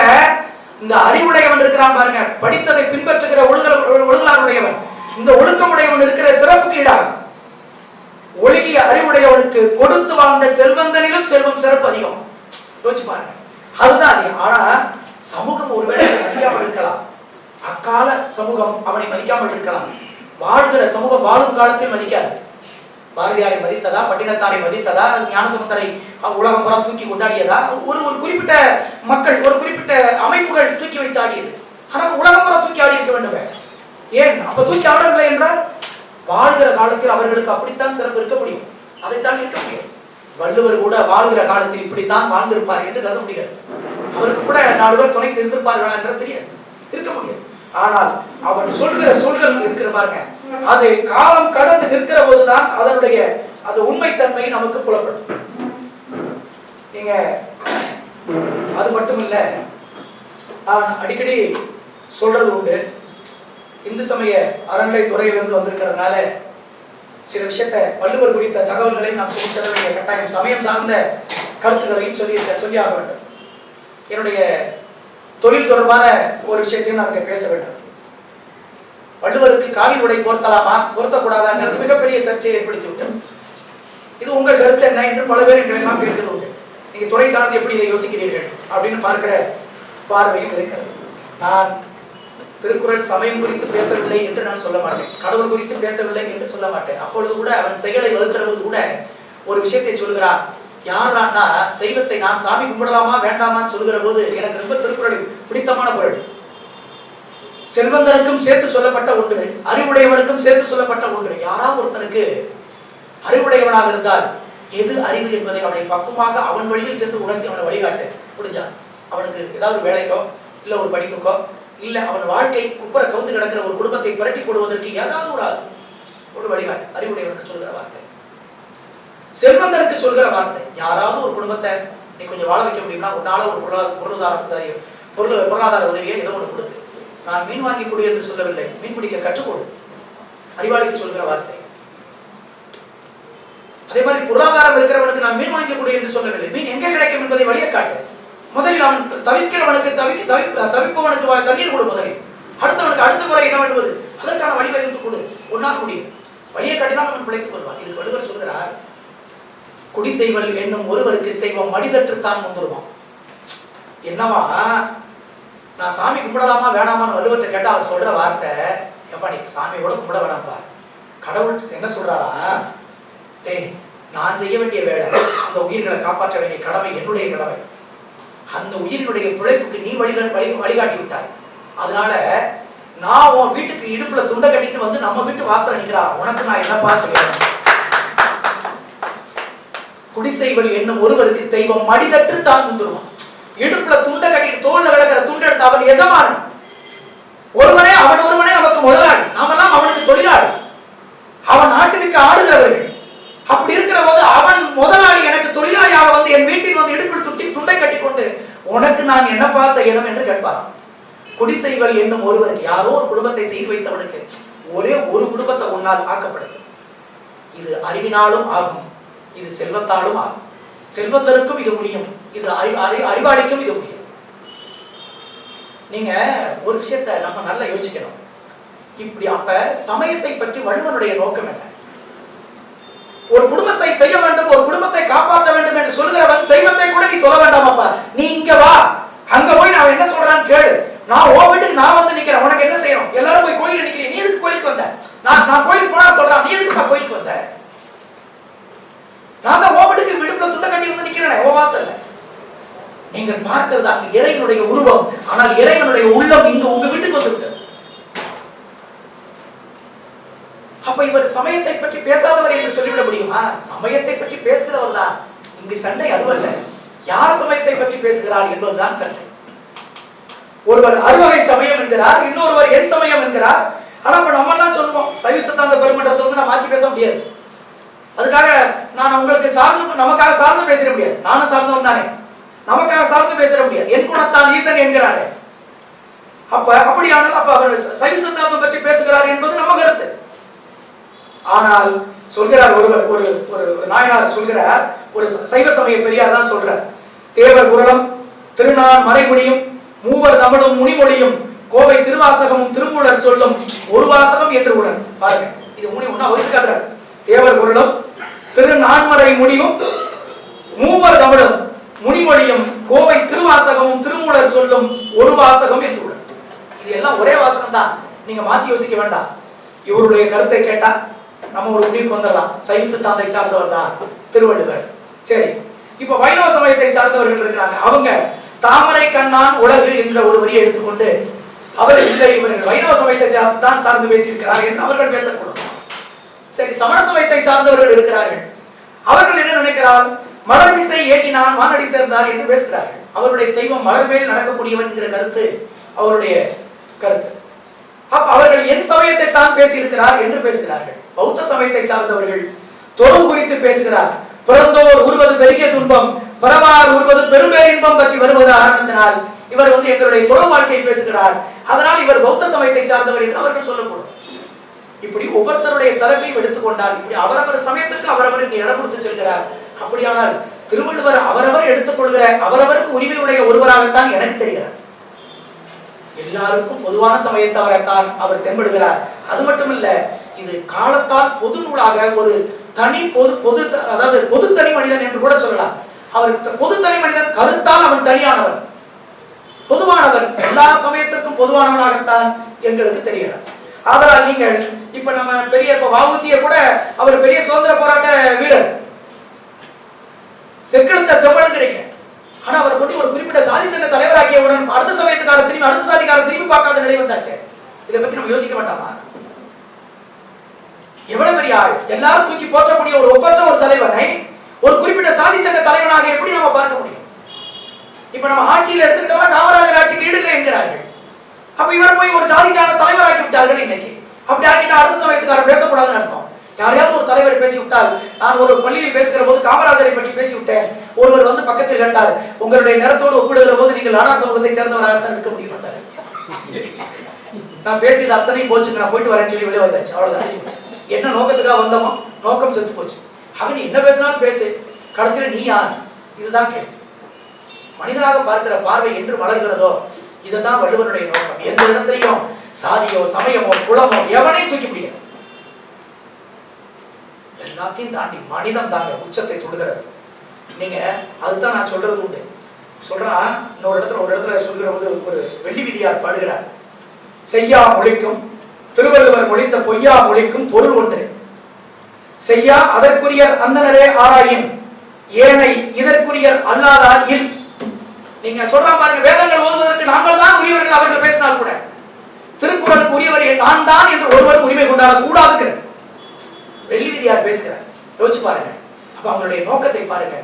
இந்த அறிவுடையவன் இருக்கிறான் பாருங்க, படித்ததை பின்பற்றுகிற ஒழுகலாருடையவன், இந்த ஒழுக்கமுடையவன் இருக்கிற சிறப்புக்கு ஈடாக ஒழுகிய அறிவுடையவனுக்கு கொடுத்து வாழ்ந்த செல்வந்தனிலும் செல்வம் சிறப்பு அதிகம். யோசிச்சு பாருங்க, அதுதான் அதிகம். ஆனா சமூகம் ஒருவேளை மதிக்காமல் இருக்கலாம். அக்கால சமூகம் அவனை மதிக்காமல் இருக்கலாம். வாழ்கிற சமூகம் வாழும் காலத்தில் மதிக்காது. பாரதியாரை மதித்ததா, பட்டினத்தாரை மதித்ததா, ஞானசம்பந்தரை உலகம் புறா தூக்கி கொண்டாடியதா? ஒரு குறிப்பிட்ட மக்கள், ஒரு குறிப்பிட்ட அமைப்புகள் தூக்கி வைத்து ஆடியது. ஆனால் உலகம் புறா தூக்கி ஆடி இருக்க வேண்டும். ஏன் அப்ப தூக்கி ஆடவில்லை என்றால் வாழ்கிற காலத்தில் அவர்களுக்கு அப்படித்தான் சிறப்பு இருக்க முடியும். அதைத்தான் இருக்க முடியும். வள்ளுவர் கூட வாழ்கிற காலத்தில் இப்படித்தான் வாழ்ந்திருப்பார் என்று கருத முடியாது. அவருக்கு கூட 4 பேர் துணைக்கு இருந்திருப்பார்களா என்று தெரியாது, இருக்க முடியாது. ஆனால் அவன் சொல்கிற சொல்கள் இருக்கிற பாருங்க, அது காலம் கடந்து நிற்கிற போதுதான் அதனுடைய அந்த உண்மைத்தன்மை நமக்கு புலப்படும். நீங்க அது மட்டும் இல்ல, நான் அடிக்கடி சொல்றது உண்டு, இந்து சமய அறநிலைத்துறையிலிருந்து வந்திருக்கிறதுனால சில விஷயத்தை வள்ளுவர் குறித்த தகவல்களையும் நாம் சொல்லி செல்ல வேண்டிய கட்டாயம், சமயம் சார்ந்த கருத்துக்களையும் சொல்லி ஆக வேண்டும். என்னுடைய தொழில் தொடர்பான ஒரு விஷயத்தையும் நான் பேச வேண்டும். வள்ளுவருக்கு காவி உடை பொருத்தலாமா பொருத்தக்கூடாதாங்கிறது மிகப்பெரிய சர்ச்சையை ஏற்படுத்தி விட்டது. இது உங்கள் கருத்து என்ன என்று பல பேர் எங்களெல்லாம் கேட்கிறது உண்டு. நீங்க துறை சார்ந்து எப்படி இதை யோசிக்கிறீர்கள் அப்படின்னு பார்க்கிற பார்வையும் இருக்கிறது. நான் திருக்குறள் சமயம் குறித்து பேசவில்லை என்று நான் சொல்ல மாட்டேன், கடவுள் குறித்து பேசவில்லை என்று சொல்ல மாட்டேன். அப்பொழுது கூட அவன் செயலை வகுக்கிற போது கூட ஒரு விஷயத்தை சொல்கிறான். யாரான்னா தெய்வத்தை நான் சாமி கும்பிடலாமா வேண்டாமான்னு சொல்லுகிற போது எனக்கு ரொம்ப திருக்குறளில் பிடித்தமான குறள். செல்வந்தனுக்கும் சேர்த்து சொல்லப்பட்ட ஒன்று, அறிவுடையவனுக்கும் சேர்த்து சொல்லப்பட்ட ஒன்று. யாராவது ஒருத்தனுக்கு அறிவுடையவனாக இருந்தால் எது அறிவு என்பதை அவனை பக்குவமாக அவன் வழியில் சேர்த்து உணர்த்தி அவனை வழிகாட்டு முடிஞ்சா அவனுக்கு ஏதாவது வேலைக்கோ இல்ல ஒரு படிப்புக்கோ இல்ல அவன் வாழ்க்கை குப்புற கவுந்து கிடக்கிற ஒரு குடும்பத்தை புரட்டி போடுவதற்கு ஏதாவது ஒரு வழிகாட்டு. அறிவுடையவனுக்கு சொல்கிற வார்த்தை, செல்வந்தனுக்கு சொல்கிற வார்த்தை. யாராவது ஒரு குடும்பத்தை நீ கொஞ்சம் வாழ வைக்க முடியும்னா உன்னால ஒரு பொருளாதார உதவியை ஏதோ ஒன்று கொடுத்து, நான் மீன் வாங்கி கொடு என்று சொல்லவில்லை, மீன் பிடிக்க கற்றுக்கொடு, அறிவாளிக்கு சொல்கிற வார்த்தை. அதே மாதிரி பொருளாதாரம் இருக்கிறவனுக்கு நான் மீன் வாங்கி கொடு என்று சொல்லவில்லை, மீன் எங்கே கிடைக்கும் என்பதை வழியை காட்டு. முதலில் அவன் தவிக்கிறவனுக்கு தவிப்பவனுக்கு தண்ணீர் கொடு, முதலில் அடுத்தவனுக்கு அடுத்த முறை என்ன பண்ணுவது அதற்கான வழிவகுத்து கொடு, ஒன்றாக முடியும். வழியை காட்டினால் அவன் பிழைத்துக் கொள்வான். இது வள்ளுவர் சொல்கிறார், குடி செய்வல் என்னும் ஒருவருக்கு தெய்வம் மடிதற்றுத்தான் முந்துருவான். என்னவா, நான் சாமி கும்பிடலாமா வேணாமான்னு வள்ளுவர்கிட்ட கேட்டா அவர் சொல்ற வார்த்தை, எப்பா நீ சாமியோட கும்பிட வேணாம்ப்பா, கடவுள் என்ன சொல்றாரா, டேய் நான் செய்ய வேண்டிய வேலை, அந்த உயிர்களை காப்பாற்ற வேண்டிய கடமை என்னுடைய கடமை, அந்த உயிரினுடைய பிழைப்புக்கு நீ வழிகாட்டி விட்டாய். அதனால நான் உன் வீட்டுக்கு இடுப்புல துண்டை கட்டிட்டு வந்து நம்ம வீட்டு வாசல் நிற்கிறா, உனக்கு நான் என்னப்பா செய்யணும்? குடிசெய்வல் என்னும் ஒருவருக்கு தெய்வம் மடிதற்று தான் முந்துருவான். இடுப்புல துண்டை கட்டிட்டு தோல்ல விளக்கிற துண்டை எடுத்து அவன் எஜமானன் ஒருவனே, அவன் ஒருவனே நமக்கு முதலாளி, நாமெல்லாம் அவனுக்கு தொழிலாளி, அவன் நாட்டுக்கு ஆடுகிறவர்கள். அப்படி இருக்கிற போது அவன் முதலாளி எனக்கு தொழிலாளியாக வந்து என் வீட்டில் வந்து இடுப்பில் துண்டை கட்டி கொண்டு உனக்கு நான் என்னப்பா செய்யணும் என்று கேட்பாராம். குடிசெய்வல் என்னும் ஒருவருக்கு, யாரோ ஒரு குடும்பத்தை செய்து வைத்தவனுக்கு ஒரே ஒரு குடும்பத்தை ஒன்னால் ஆக்கப்படுது. இது அறிவினாலும் ஆகும், இது செல்வத்தாலும் ஆகும். செல்வந்தருக்கும் இது முடியும், இது அறிவாளிக்கும் இது முடியும். நீங்க ஒரு விஷயத்தை நம்ம நல்லா யோசிக்கணும். இப்படி அப்ப சமயத்தை பற்றி வள்ளுவனுடைய நோக்கம் என்ன? ஒரு குடும்பத்தை செய்ய வேண்டும், ஒரு குடும்பத்தை காப்பாற்ற வேண்டும் என்று சொல்கிறவன் தெய்வத்தை கூட நீ தொழ வேண்டாமாப்பா, நீ இங்க வா, அங்க போய் நான் என்ன சொல்றான்னு கேளு, நான் ஓ வீட்டுக்கு நான் வந்து நிக்கிறேன், உனக்கு என்ன செய்யணும்? எல்லாரும் போய் கோயில நிக்கிறேன், நீ எதுக்கு கோயிலுக்கு வந்த? நான் கோயிலுக்கு போனா சொல்றான், நீ எதுக்கு நான் கோயிலுக்கு வந்த? நான் தான் ஓ வீட்டுக்கு விடுப்புல துண்ட கட்டி வந்து நிக்கிறேன் ஓ வாசல்ல. நீங்கள் பார்க்கிறது அங்கு இறைவனுடைய உருவம், ஆனால் இறைவனுடைய உள்ளம் இங்கு உங்க வீட்டுக்கு வந்து. அப்ப இவர் சமயத்தை பற்றி பேசாதவர் என்று சொல்லிவிட முடியுமா? சமயத்தை பற்றி பேசுகிறவர் தான். இங்கு சண்டை அதுவல்ல, யார் சமயத்தை பற்றி பேசுகிறார் என்பதுதான் சண்டை. ஒருவர் அறுவகை சமயம் என்கிறார், இன்னொருவர் என் சமயம் என்கிறார். ஆனா இப்ப நம்ம எல்லாம் சொல்லுவோம், சைவ சித்தாந்த பெருமன்றத்துல வந்து நான் மாத்தி பேச முடியாது. அதுக்காக நான் உங்களுக்கு சார்ந்து நமக்காக சார்ந்து பேச முடியாது. நானும் சார்ந்தவன் தானே, நமக்காக சார்ந்து பேச முடியாது. என் குணத்தான் ஈசன் என்கிறாரு. அப்ப அப்படியானால் அப்ப அவர் சைவ சித்தாந்தம் பற்றி பேசுகிறார் என்பது நம்ம கருத்து. ஆனால் சொல்கிறார் ஒருவர், ஒரு நாயனார் சொல்கிறார், ஒரு சைவ சமய பெரியார் தான் சொல்றார், தேவர் குரலம் திருநான் மறைமுடியும் மூவர் தமிழும் முனிமொழியும் கோவை திருவாசகமும் திருமூலர் சொல்லும் ஒரு வாசகம் என்று உணர். பாருங்க, இது முனி ஒன்னா ஒதுக்கி காட்டுறார். தேவர் குரலும் திருநான்மறை முடியும் மூவர் தமிழும் முனிமொழியும் கோவை திருவாசகமும் திருமூலர் சொல்லும் ஒரு வாசகம் என்று உணர். இது எல்லாம் ஒரே வாசகம் தான், நீங்க மாத்தி யோசிக்க வேண்டாம். இவருடைய கருத்தை கேட்டா நம்ம ஒரு முடிவுக்கு வந்துடலாம், சைவ சித்தாந்தை சார்ந்தவர் தான் திருவள்ளுவர். சரி, இப்ப வைணவ சமயத்தை சார்ந்தவர்கள் இருக்கிறாங்க, அவங்க தாமரை கண்ணான் உலகு என்ற ஒரு வரியை எடுத்துக்கொண்டு அவர்கள் இல்லை இவர்கள் வைணவ சமயத்தை தான் சார்ந்து பேசியிருக்கிறார்கள் என்று அவர்கள் பேசக்கூடும். சரி, சமண சமயத்தை சார்ந்தவர்கள் இருக்கிறார்கள், அவர்கள் என்ன நினைக்கிறார்? மலர் மிசை ஏகினான் மானடி சேர்ந்தார் என்று பேசுகிறார்கள். அவருடைய தெய்வம் மலர் மேல் நடக்கக்கூடியவன் என்கிற கருத்து அவருடைய கருத்து. அப்ப அவர்கள் என் சமயத்தை தான் பேசியிருக்கிறார் என்று பேசுகிறார்கள். பௌத்த சமயத்தை சார்ந்தவர்கள் தொழுவு குறித்து பேசுகிறார். பிறந்தோர் உருவது பெரிய துன்பம், பரவார் உருவது பெரும்பேரின்பம் பற்றி வருவது ஆரம்பித்தனால் இவர் வந்து எங்களுடைய தொழு வாழ்க்கையை பேசுகிறார், அதனால் இவர் பௌத்த சமயத்தை சார்ந்தவர் என்று அவர்கள் சொல்லக்கூடும். இப்படி ஒவ்வொருத்தருடைய தரப்பையும் எடுத்துக்கொண்டால் இப்படி அவரவர் சமயத்துக்கு அவரவருக்கு இடம் கொடுத்து செல்கிறார். அப்படியானால் திருவள்ளுவர் அவரவர் எடுத்துக்கொள்கிற அவரவருக்கு உரிமையுடைய ஒருவராகத்தான் எனக்கு தெரிகிறார். எல்லாருக்கும் பொதுவான சமயத்தவரைத்தான் அவர் தென்படுகிறார். அது மட்டுமல்ல, இது காலத்தால் பொது நூலாக ஒரு தனி பொது அதாவது பொது தனி மனிதன் என்று கூட சொல்லலாம். அவர் பொது தனி மனிதன், கருத்தால் அவன் தனியானவன், பொதுவானவன், எல்லா சமயத்திற்கும் பொதுவானவனாகத்தான் எங்களுக்கு தெரிகிறார். ஆதலால் நீங்கள் இப்ப நம்ம பெரிய வஉசியை கூட அவர் பெரிய சுதந்திர போராட்ட வீரர், செக்கெழுத்த செவ்வழுங்கிறீங்க. ஆனா அவரை கொண்டு ஒரு குறிப்பிட்ட சாதி சங்க தலைவராக்கியவுடன் அடுத்த சமயத்துக்கார திரும்பி அடுத்த சாதிக்கார திரும்பி பார்க்காத நிலை வந்தாச்சு. இதை பத்தி நம்ம யோசிக்க வேண்டாமா? எவ்வளவு பெரிய ஆள், எல்லாரும் தூக்கி போற்றக்கூடிய ஒரு ஒப்பற்ற ஒரு தலைவனை ஒரு குறிப்பிட்ட சாதி சங்க தலைவனாக எப்படி நம்ம பார்க்க முடியும்? இப்ப நம்ம ஆட்சியில் எடுத்துக்கிட்டோம்னா காமராஜர் ஆட்சிக்கு ஈடுல என்கிறார்கள். அப்ப இவரை போய் ஒரு சாதிக்கான தலைவராக்கி விட்டார்கள் இன்னைக்கு. அப்படி ஆக்கிட்டா அடுத்த சமயத்துக்காரர் பேசக்கூடாதுன்னு அர்த்தம். யாரையாவது ஒரு தலைவர் பேசி விட்டால், நான் ஒரு பள்ளியில் பேசுகிற போது காமராஜரை பற்றி பேசி விட்டேன், ஒருவர் வந்து பக்கத்தில் கேட்டார், உங்களுடைய நிறத்தோடு ஒப்பிடுகிற போது நீங்கள் நாடார் சமூகத்தை சேர்ந்தவராக தான் இருக்க முடியும். நான் பேசியது அத்தனை போச்சுங்க, நான் போயிட்டு வரேன்னு சொல்லி வெளியே வந்தாச்சு. அவ்வளவுதான். என்ன நோக்கத்துக்காக வந்தோமோ நோக்கம் செத்து போச்சு. ஆக நீ என்ன பேசினாலும் பேசு, கடைசியில நீ யார்? இதுதான் கேள்வி. மனிதனாக பார்க்கிற பார்வை என்று வளர்கிறதோ இதுதான் வள்ளுவனுடைய நோக்கம். எந்த இடத்திலையும் சாதியோ சமயமோ குலமோ எவனையும் தூக்கி பிடிக்கிறது, எல்லாத்தையும் தாண்டி மனிதம் தாங்க உச்சத்தை தொடுகிறது. நீங்க அதுதான் நான் சொல்றது உண்டு. சொல்றா இன்னொரு இடத்துல சொல்கிற போது ஒரு வெள்ளி விதியார் பாடுகிறார், செய்யா மொழிக்கும் திருவள்ளுவர் மொழிந்த பொய்யா மொழிக்கும் பொருள் ஒன்று, செய்யா அதற்குரிய அந்தனரே ஆராயின் ஏனை இதற்குரியர் அல்லாதார் இல். நீங்க சொல்றா பாருங்க, வேதங்கள் ஓதுவதற்கு நாங்கள் தான் உரியவர்கள் அவர்கள் பேசினால் கூட திருக்குறளுக்கு உரியவர் நான் தான் என்று ஒருவர் உரிமை கொண்டாட கூடாது வெள்ளி விதியார் பேசுகிறார். யோசிச்சு பாருங்க. அப்ப அவங்களுடைய நோக்கத்தை பாருங்க.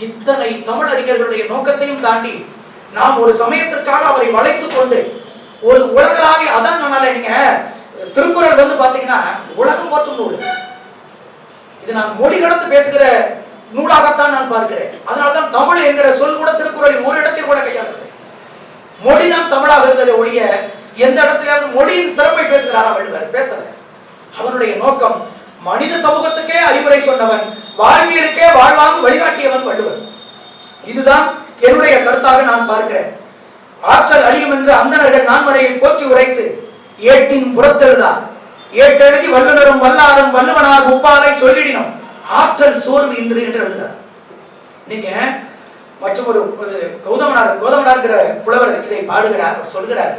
இத்தனை தமிழ் அறிஞர்களுடைய நோக்கத்தையும் தாண்டி நாம் ஒரு சமயத்திற்காக அவரை வளைத்துக் கொண்டு ஒரு உலகளாவிய அதான் சொன்னால நீங்க திருக்குறள் வந்து பாத்தீங்கன்னா உலகம் போற்றும் நூல். இது நான் மொழி கடந்து பேசுகிற நூலாகத்தான் நான் பார்க்கிறேன். அதனால்தான் தமிழ் என்கிற சொல் கூட திருக்குறளில் ஒரு இடத்தில் கூட கையாளவில்லை. மொழிதான் தமிழாக இருந்ததை ஒழிய எந்த இடத்திலாவது மொழியின் சிறப்பை பேசுகிறாரா வள்ளுவர்? பேசல. அவனுடைய நோக்கம் மனித சமூகத்துக்கே அறிவுரை சொன்னவன், வாழ்வியலுக்கே வாழ்வாங்கு வழிகாட்டியவன் வள்ளுவன். இதுதான் என்னுடைய கருத்தாக நான் பார்க்கிறேன். ஆற்றல் அழியும் என்று அந்தணர்கள் நான்மறையை போற்றி உரைத்து ஏட்டின் புறத்தெழுதா ஏட்டெழுதி வல்லுனரும் வல்லாரும் வல்லுவனார் முப்பாலை சொல்லிடினோம் ஆற்றல் சோர்வு இன்று என்று எழுதுகிறார். நீங்க மற்றும் ஒரு கௌதமனார் புலவர் இதை பாடுகிறார், சொல்கிறார்,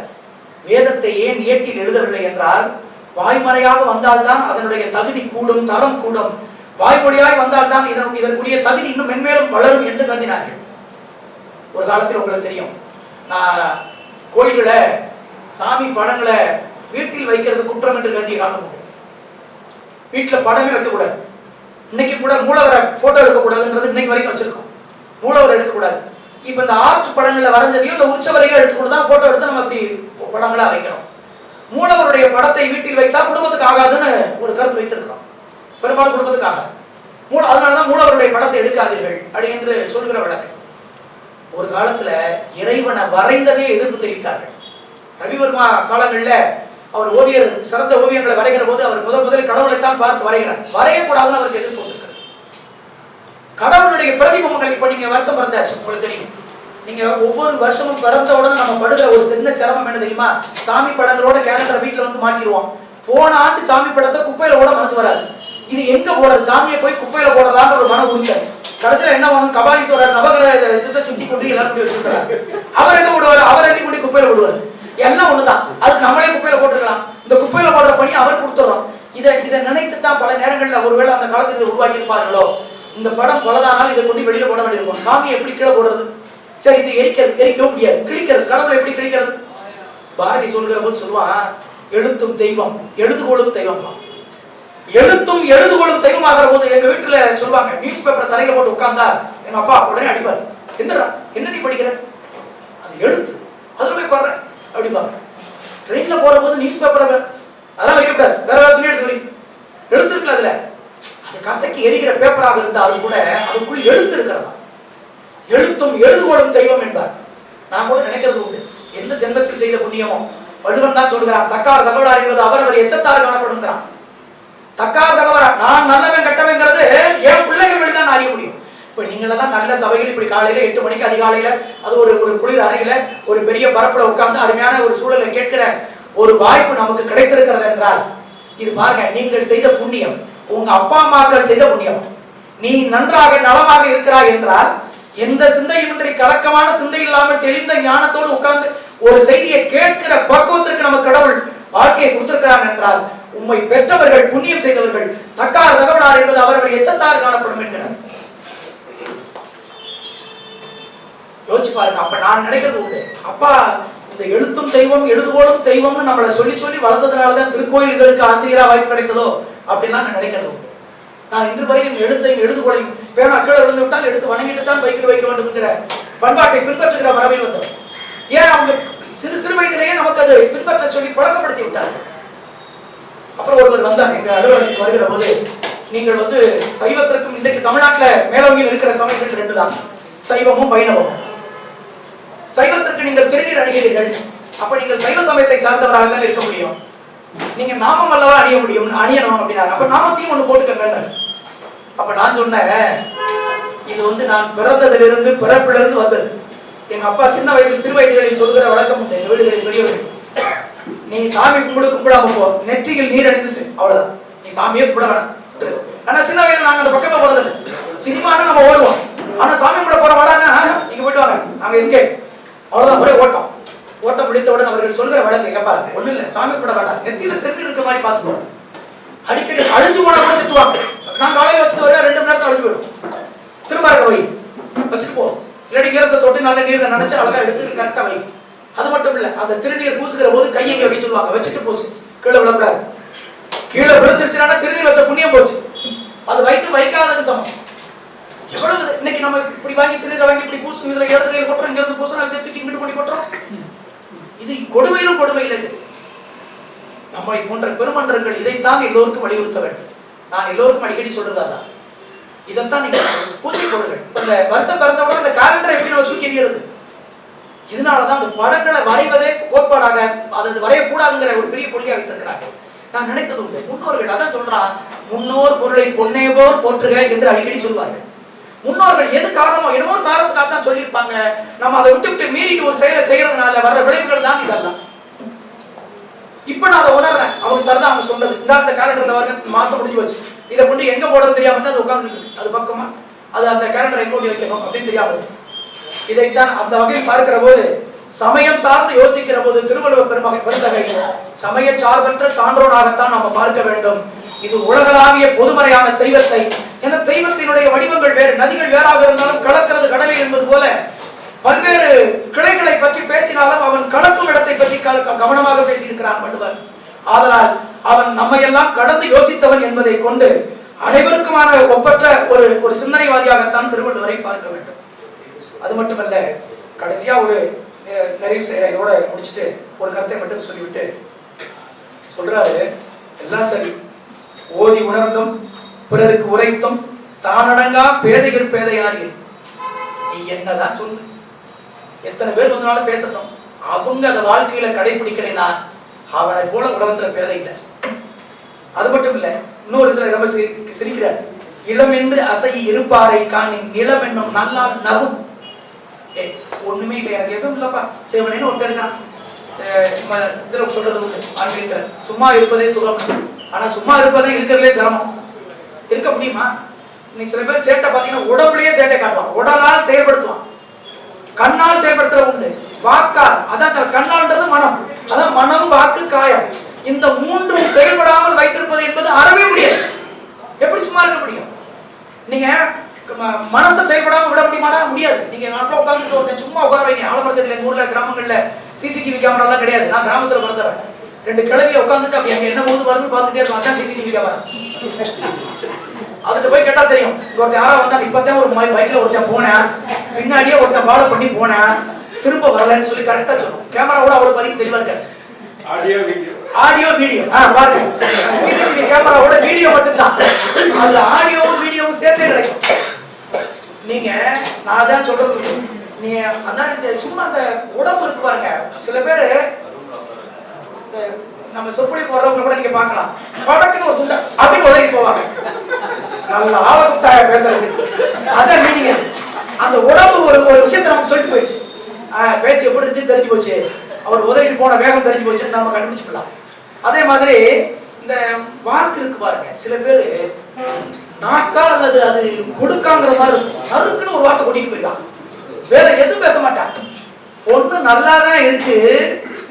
வேதத்தை ஏன் ஏட்டில் எழுதவில்லை என்றால் வாய்மறையாக வந்தால்தான் அதனுடைய தகுதி கூடும், தரம் கூடும். வாய்மொழியாய் வந்தால்தான் இதற்குரிய தகுதி இன்னும் மென்மேலும் வளரும் என்று கருதினார்கள். ஒரு காலத்தில் உங்களுக்கு தெரியும், நான் கோயில்களை சாமி படங்களை வீட்டில் வைக்கிறது குற்றம் என்று கருதிய காலம் உண்டு. வீட்டில் படமே வைக்கக்கூடாது. இன்னைக்கு கூட மூலவரை போட்டோ எடுக்கக்கூடாதுன்றது இன்னைக்கு வரைக்கும் வச்சிருக்கோம். மூலவரை எடுக்கக்கூடாது. இப்ப இந்த ஆர்ட் படங்களை வரைஞ்சதையும் இந்த உற்சவரையும் எடுத்துக்கொண்டு தான் போட்டோ எடுத்து நம்ம இப்படி படங்களா வைக்கிறோம். மூலவருடைய படத்தை வீட்டில் வைத்தா குடும்பத்துக்கு ஆகாதுன்னு ஒரு கருத்து வைத்திருக்கிறோம். பெரும்பாலும் குடும்பத்துக்கு ஆகாது. அதனாலதான் மூலவருடைய படத்தை எடுக்காதீர்கள் அப்படி என்று சொல்கிற வழக்கு. ஒரு காலத்துல இறைவனை வரைந்ததே எதிர்ப்பு தெரிவித்தார்கள். ரவிவர்மா காலங்கள்ல அவர் ஓவியர், சிறந்த ஓவியங்களை வரைகிற போது அவர் முதலில் கடவுளைத்தான் பார்த்து வரைகிறார். வரையக்கூடாதுன்னு அவருக்கு எதிர்ப்பு வந்திருக்கிறது. கடவுளுடைய பிரதிபங்களை இப்ப நீங்க வருஷம் பிறந்தாச்சு, உங்களுக்கு தெரியும். நீங்க ஒவ்வொரு வருஷமும் பிறந்த உடனே நம்ம படுகிற ஒரு சின்ன சிரமம் என்ன தெரியுமா? சாமி படங்களோட கேலண்டரை வீட்டுல வந்து மாட்டிடுவோம். போன ஆண்டு சாமி படத்தை குப்பையில ஓட மனசு வராது. இது எங்க போடுறது? சாமியை போய் குப்பையில போடலான்னு ஒரு மன உறுத்தல். கடைசியில என்ன வாங்க, கபாலீஸ்வரர் நவகிரக சுத்தி கொண்டு எல்லாரும் வச்சிருக்கிறார். அவர் என்ன விடுவாரு? அவர் அள்ளி கொண்டு குப்பையில விடுவார். எல்லாம் ஒண்ணுதான். அதுக்கு நம்மளே குப்பையில போட்டுக்கலாம். இந்த குப்பையில போடுற பணி அவர் கொடுத்துறோம். இதை நினைத்துத்தான் பல நேரங்கள்ல ஒருவேளை அந்த காலத்தில் இதை உருவாக்கி இருப்பார்களோ, இந்த படம் கொலதானால் இதை கொண்டு வெளியில போட வேண்டியிருக்கும். சாமி எப்படி கீழே போடுறது? சரி, இது எரிக்கவும் முடியாது. கிழிக்கிறது, கடவுளை எப்படி கிழிக்கிறது? பாரதி சொல்கிற போது சொல்லுவான், எழுத்தும் தெய்வம் எழுதுகோளும் தெய்வம். எழுத்தும் எழுதுகோளும் தெய்வமாகிற போது எங்க வீட்டுல சொல்லுவாங்க, நியூஸ் பேப்பரை தரையில போட்டு உட்கார்ந்தா எங்க அப்பா உடனே அடிப்பாரு. எந்திரா, என்ன நீ படிக்கிற? அது எழுத்து, அதுல போய் வர்ற அப்படிப்பாங்க. ட்ரெயின்ல போற போது நியூஸ் பேப்பரை அதெல்லாம் வைக்கப்படாது, வேற வேற துணி எடுத்து எழுத்து இருக்குல்ல, அதுல அது கசக்கி எரிகிற பேப்பராக இருந்தாலும் கூட அதுக்குள் எழுத்து இருக்கிறதா. எழுத்தும் எழுதுகோளும் தெய்வம் என்பார். நான் கூட நினைக்கிறது உண்டு, எந்த ஜென்மத்தில் செய்த புண்ணியமோ. வள்ளுவன் தான் சொல்கிறான், தக்கார் தகவலார் என்பது அவரவர் எச்சத்தாறு காணப்படுகிறான். தக்கார் தகவலா, நான் நல்லவன் கட்டவங்கிறது என் பிள்ளைகள் வழிதான் அறிய முடியும். இப்ப நீங்களெல்லாம் நல்ல சபையில் இப்படி காலையில 8 மணிக்கு அதிகாலையில அது ஒரு குளிர் அறையில ஒரு பெரிய பரப்புல உட்கார்ந்து அருமையான ஒரு சூழலை கேட்கிற ஒரு வாய்ப்பு நமக்கு கிடைத்திருக்கிறது என்றால், இது பாருங்க, நீங்கள் செய்த புண்ணியம், உங்க அப்பா அம்மாக்கள் செய்த புண்ணியம். நீ நன்றாக நலமாக இருக்கிறாய் என்றால், எந்த சிந்தையின்றி கலக்கமான சிந்தை இல்லாமல் தெளிந்த ஞானத்தோடு உட்கார்ந்து ஒரு செய்தியை கேட்கிற பக்குவத்திற்கு நம்ம கடவுள் வாழ்க்கையை கொடுத்திருக்கிறான் என்றால், உம்மை பெற்றவர்கள் புண்ணியம் செய்தவர்கள். தக்கார் தகவலார் என்பது அவரவர் எச்சத்தாறு காணப்படும் என்கிறார். யோசிச்சு பாருங்க. அப்ப நான் நினைக்கிறது உண்டு, அப்பா இந்த எழுத்தும் தெய்வம் எழுதுகோளும் தெய்வம்னு நம்மளை சொல்லி சொல்லி வளர்த்ததுனாலதான் திருக்கோயில்களுக்கு ஆசிரியரா வாய்ப்பு கிடைத்ததோ அப்படிலாம் நான் நினைக்கிறது உண்டு. நான் இன்று வரையும் எழுத்தையும் எழுதுகோளையும் பேனா கீழே விழுந்து விட்டால் எடுத்து வணங்கிட்டு தான் வைக்க வேண்டும் என்கிற பண்பாட்டை பின்பற்றுகிற மரபில் வந்தோம். ஏன் அவங்க சிறு வயதிலேயே நமக்கு அது பின்பற்ற சொல்லி பழக்கப்படுத்தி விட்டார்கள். அப்புறம் ஒருவர் வந்தார் எங்க அலுவலகத்துக்கு வருகிற போது, நீங்கள் சைவத்திற்கும் இன்றைக்கு தமிழ்நாட்டில் மேலோங்கில் இருக்கிற சமயங்கள் 2 தான், சைவமும் வைணவமும். சைவத்திற்கு நீங்கள் திருநீர் அணிகிறீர்கள், அப்ப நீங்கள் சைவ சமயத்தை சார்ந்தவராக தான் இருக்க முடியும். நீங்க நாமம் அல்லவா அணிய முடியும், அணியணும் அப்படின்னாரு. அப்ப நாமத்தையும் ஒண்ணு போட்டுக்கங்க. அப்ப நான் சொன்னேன், இது நான் பிறந்ததிலிருந்து பிறப்பிலிருந்து வந்தது. எங்க அப்பா சின்ன வயதில் சிறு வயதுகளில் சொல்கிற வழக்கம் உண்டு எங்க வீடுகளில் பெரியவர்கள். நீ சாமி கும்பிடாம போ, நெற்றியில் நீர் அணிந்து அவ்வளவுதான், நீ சாமியே கும்பிட வேணாம். ஆனா சின்ன வயதுல நாங்க அந்த பக்கமே போறதில்லை. சினிமானா நம்ம ஓடுவோம், ஆனா சாமி கும்பிட போற வாடாங்க, நீங்க போயிட்டு வாங்க, நாங்க எஸ்கேப், அவ்வளவுதான், ஒரே ஓட்டம். ஓட்டம் முடித்தவுடன் அவர்கள் சொல்கிற வழக்கு கேட்பாரு, ஒண்ணு இல்ல, சாமி கும்பிட வேண்டாம், நெத்தியில தெரிஞ்சு இருக்க மாதிரி பாத்துக்கோ. அடிக்கடி அழிஞ்சு போனா கூட திட்டுவாங்க. நான் காலையில வச்சுட்டு வர 2 மணி நேரத்துல அழிஞ்சு போயிடும், திரும்ப இருக்க வை வச்சுட்டு போ, இல்லாட்டி ஈரத்தை தொட்டு நல்ல நீர்ல நினைச்சு அழகா எடுத்து கரெக்டா வை. அது மட்டும் இல்ல, அந்த திருநீர் பூசுகிற போது கையை வைக்க சொல்லுவாங்க, வச்சுட்டு பூசு, கீழே விழக்கூடாது. கீழே விழுந்துருச்சுன்னா திருநீர் வச்ச புண்ணியம் போச்சு, அது வைக்காதது சமம். எவ்வளவு இன்னைக்கு நம்ம இப்படி வாங்கி திருநீரை வாங்கி இப்படி பூசும், இதுல இடது கையில் போட்டுறோம், இங்க இருந்து பூசுறோம், இதை தூக்கி இங்கிட்டு பண்ணி போட்டுறோம். இது கொடுமையிலும் கொடுமையில். இது நம்மை போன்ற பெருமன்றங்கள் இதைத்தான் எல்லோருக்கும் வலியுறுத்த வேண்டும். நான் எல்லோருக்கும் அடிக்கடி சொல்றதா, இதைத்தான் நீங்க பூஜை பொருள்கள். இப்ப இந்த வருஷம் பிறந்தவுடன் இந்த காலண்டரை எப்படி நம்ம தூக்கி எறிகிறது? இதனாலதான் அந்த படங்களை வரைவதே கோட்பாடாக, அது வரையக்கூடாதுங்கிற ஒரு பெரிய கொள்கையை வைத்திருக்கிறார்கள். நான் நினைத்தது உண்டு, முன்னோர்கள் அதான் சொல்றான், முன்னோர் பொருளை பொன்னே போல் போற்றுக என்று அடிக்கடி சொல்வார்கள். முன்னோர்கள் எது காரணமோ என்னமோ காரணத்துக்காக தான் சொல்லியிருப்பாங்க. நம்ம அதை விட்டு மீறிட்டு ஒரு செயலை செய்யறதுனால வர்ற விளைவுகள் தான் இதெல்லாம். இப்ப நான் அதை உணர்றேன். அவங்க சரிதான் அவங்க சொன்னது. இந்த கேலண்டர்ல வர மாசம் முடிஞ்சு வச்சு இதை கொண்டு எங்க போடுறது தெரியாம தான் அது உட்கார்ந்துட்டு இருக்கு. அது பக்கமா அது அந்த கேலண்டரை எங்க கொண்டு வைக்கணும் அப்படின்னு தெரியாம. இதைத்தான் அந்த வகையில் பார்க்கிற போது சமயம் சார்ந்து யோசிக்கிற போது திருவள்ளுவர் பெருந்தகை சமய சார்பற்ற சான்றோனாகத்தான் நாம பார்க்க வேண்டும். இது உலகளாவிய பொதுமறையான தெய்வத்தை, என்ற தெய்வத்தினுடைய வடிவங்கள் வேறு, நதிகள் வேறாக இருந்தாலும் கலக்கிறது கடலில் என்பது போல பல்வேறு கிளைகளை பற்றி பேசினாலும் அவன் கலக்கும் இடத்தை பற்றி கவனமாக பேசியிருக்கிறான் வள்ளுவர். ஆதலால் அவன் நம்மையெல்லாம் கடந்து யோசித்தவன் என்பதை கொண்டு அனைவருக்குமான ஒப்பற்ற ஒரு சிந்தனைவாதியாகத்தான் திருவள்ளுவரை பார்க்க வேண்டும். அது மட்டுமல்ல, கடைசியா ஒரு நிறைவு செய்யற இதோட முடிச்சுட்டு ஒரு கருத்தை மட்டும் சொல்லிவிட்டு சொல்றாரு, எல்லாம் சரி, ஓதி உணர்ந்தும் பிறருக்கு உரைத்தும் தானடங்கா பேதைகள் பேதையார்கள். நீ என்னதான் சொல்லு, எத்தனை பேர் வந்தாலும் பேசட்டும், அவங்க அந்த வாழ்க்கையில கடைபிடிக்கலைன்னா அவனை போல உலகத்துல பேதை இல்லை. அது மட்டும் இல்ல, இன்னொரு இதுல ரொம்ப சிரிக்கிறார். இளம் என்று அசையி இருப்பாரை காணி நிலம் என்னும் நல்லால் நகும். ஒண்ணுமே இல்லை, எனக்கு எதுவும் இல்லப்பா, சேவனேன்னு ஒருத்தர் இருக்கான். இதுல சொல்றது உண்டு ஆன்மீகத்துல, சும்மா இருப்பதே சுகம். ஆனா சும்மா இருப்பதே இருக்கிறதுலே சிரமம். இருக்க முடியுமா? நீ சில பேர் சேட்டை பாத்தீங்கன்னா உடம்புலயே சேட்டை காட்டுவான், உடலால் செயல்படுத்துவான், கண்ணால் செயல்படுத்துற உண்டு, வாக்கால். அதான் கண்ணால்ன்றது மனம், அதான் மனம் வாக்கு காயம். இந்த மூன்றும் செயல்படாமல் வைத்திருப்பது என்பது அறவே முடியாது. எப்படி சும்மா இருக்க முடியும்? நீங்க மனசை செயல்படாம விட முடியுமாடா? முடியாது. நீங்க நாட்டில் உட்காந்துட்டு ஒருத்தன் சும்மா உட்கார வைங்க. ஆலமரத்துல எங்க ஊர்ல கிராமங்கள்ல சிசிடிவி கேமரா எல்லாம் கிடையாது. நான் கிராமத்துல பிறந்தவன். ரெண்டு கிழவியை உட்காந்துட்டு அப்படி அங்க என்ன போது வருதுன்னு பார்த்துட்டே இருக்கும். அதான் சிசிடிவி கேமரா. அதுக்கு போய் கேட்டா தெரியும். ஒருத்தன் யாரா வந்தா, இப்பதான் ஒரு பைக்ல ஒருத்தன் போனேன், பின்னாடியே ஒருத்தன் ஃபாலோ பண்ணி போனேன், திரும்ப வரலன்னு சொல்லி கரெக்டா சொல்லும். கேமரா கூட அவ்வளவு பதிவு தெளிவா இருக்காது. ஆடியோ வீடியோ பாருங்க, சிசிடிவி கேமராவோட வீடியோ மட்டும்தான். அதுல ஆடியோவும் வீடியோவும் சேர்த்தே கிடைக்கும். நீங்க நான் தான் சொல்றது, நீ அதான் இந்த சும்மா அந்த உடம்பு இருக்கு பாருங்க. சில பேரு நம்ம சொற்பொழிவு போறவங்க கூட நீங்க பார்க்கலாம், படக்குன்னு ஒரு துண்டை அப்படின்னு உதவி போவாங்க. நல்ல ஆள குட்டாய பேசுறது, அதான் மீனிங். அந்த உடம்பு ஒரு விஷயத்தை நமக்கு சொல்லிட்டு போயிடுச்சு. பேச்சு எப்படி இருந்துச்சு தெரிஞ்சு போச்சு, அவர் உதவி போன வேகம் தெரிஞ்சு போச்சுன்னு நம்ம கண்டுபிடிச்சுக்கலாம். அதே மாதிரி இந்த வாக்கு இருக்கு பாருங்க, சில பேரு நாக்கா அல்லது அது கொடுக்காங்கிற மாதிரி இருக்கும், நறுக்குன்னு ஒரு வார்த்தை கொட்டிட்டு போயிருக்கான், வேற எதுவும் பேச மாட்டான். பொண்ணு நல்லாதான் இருக்கு,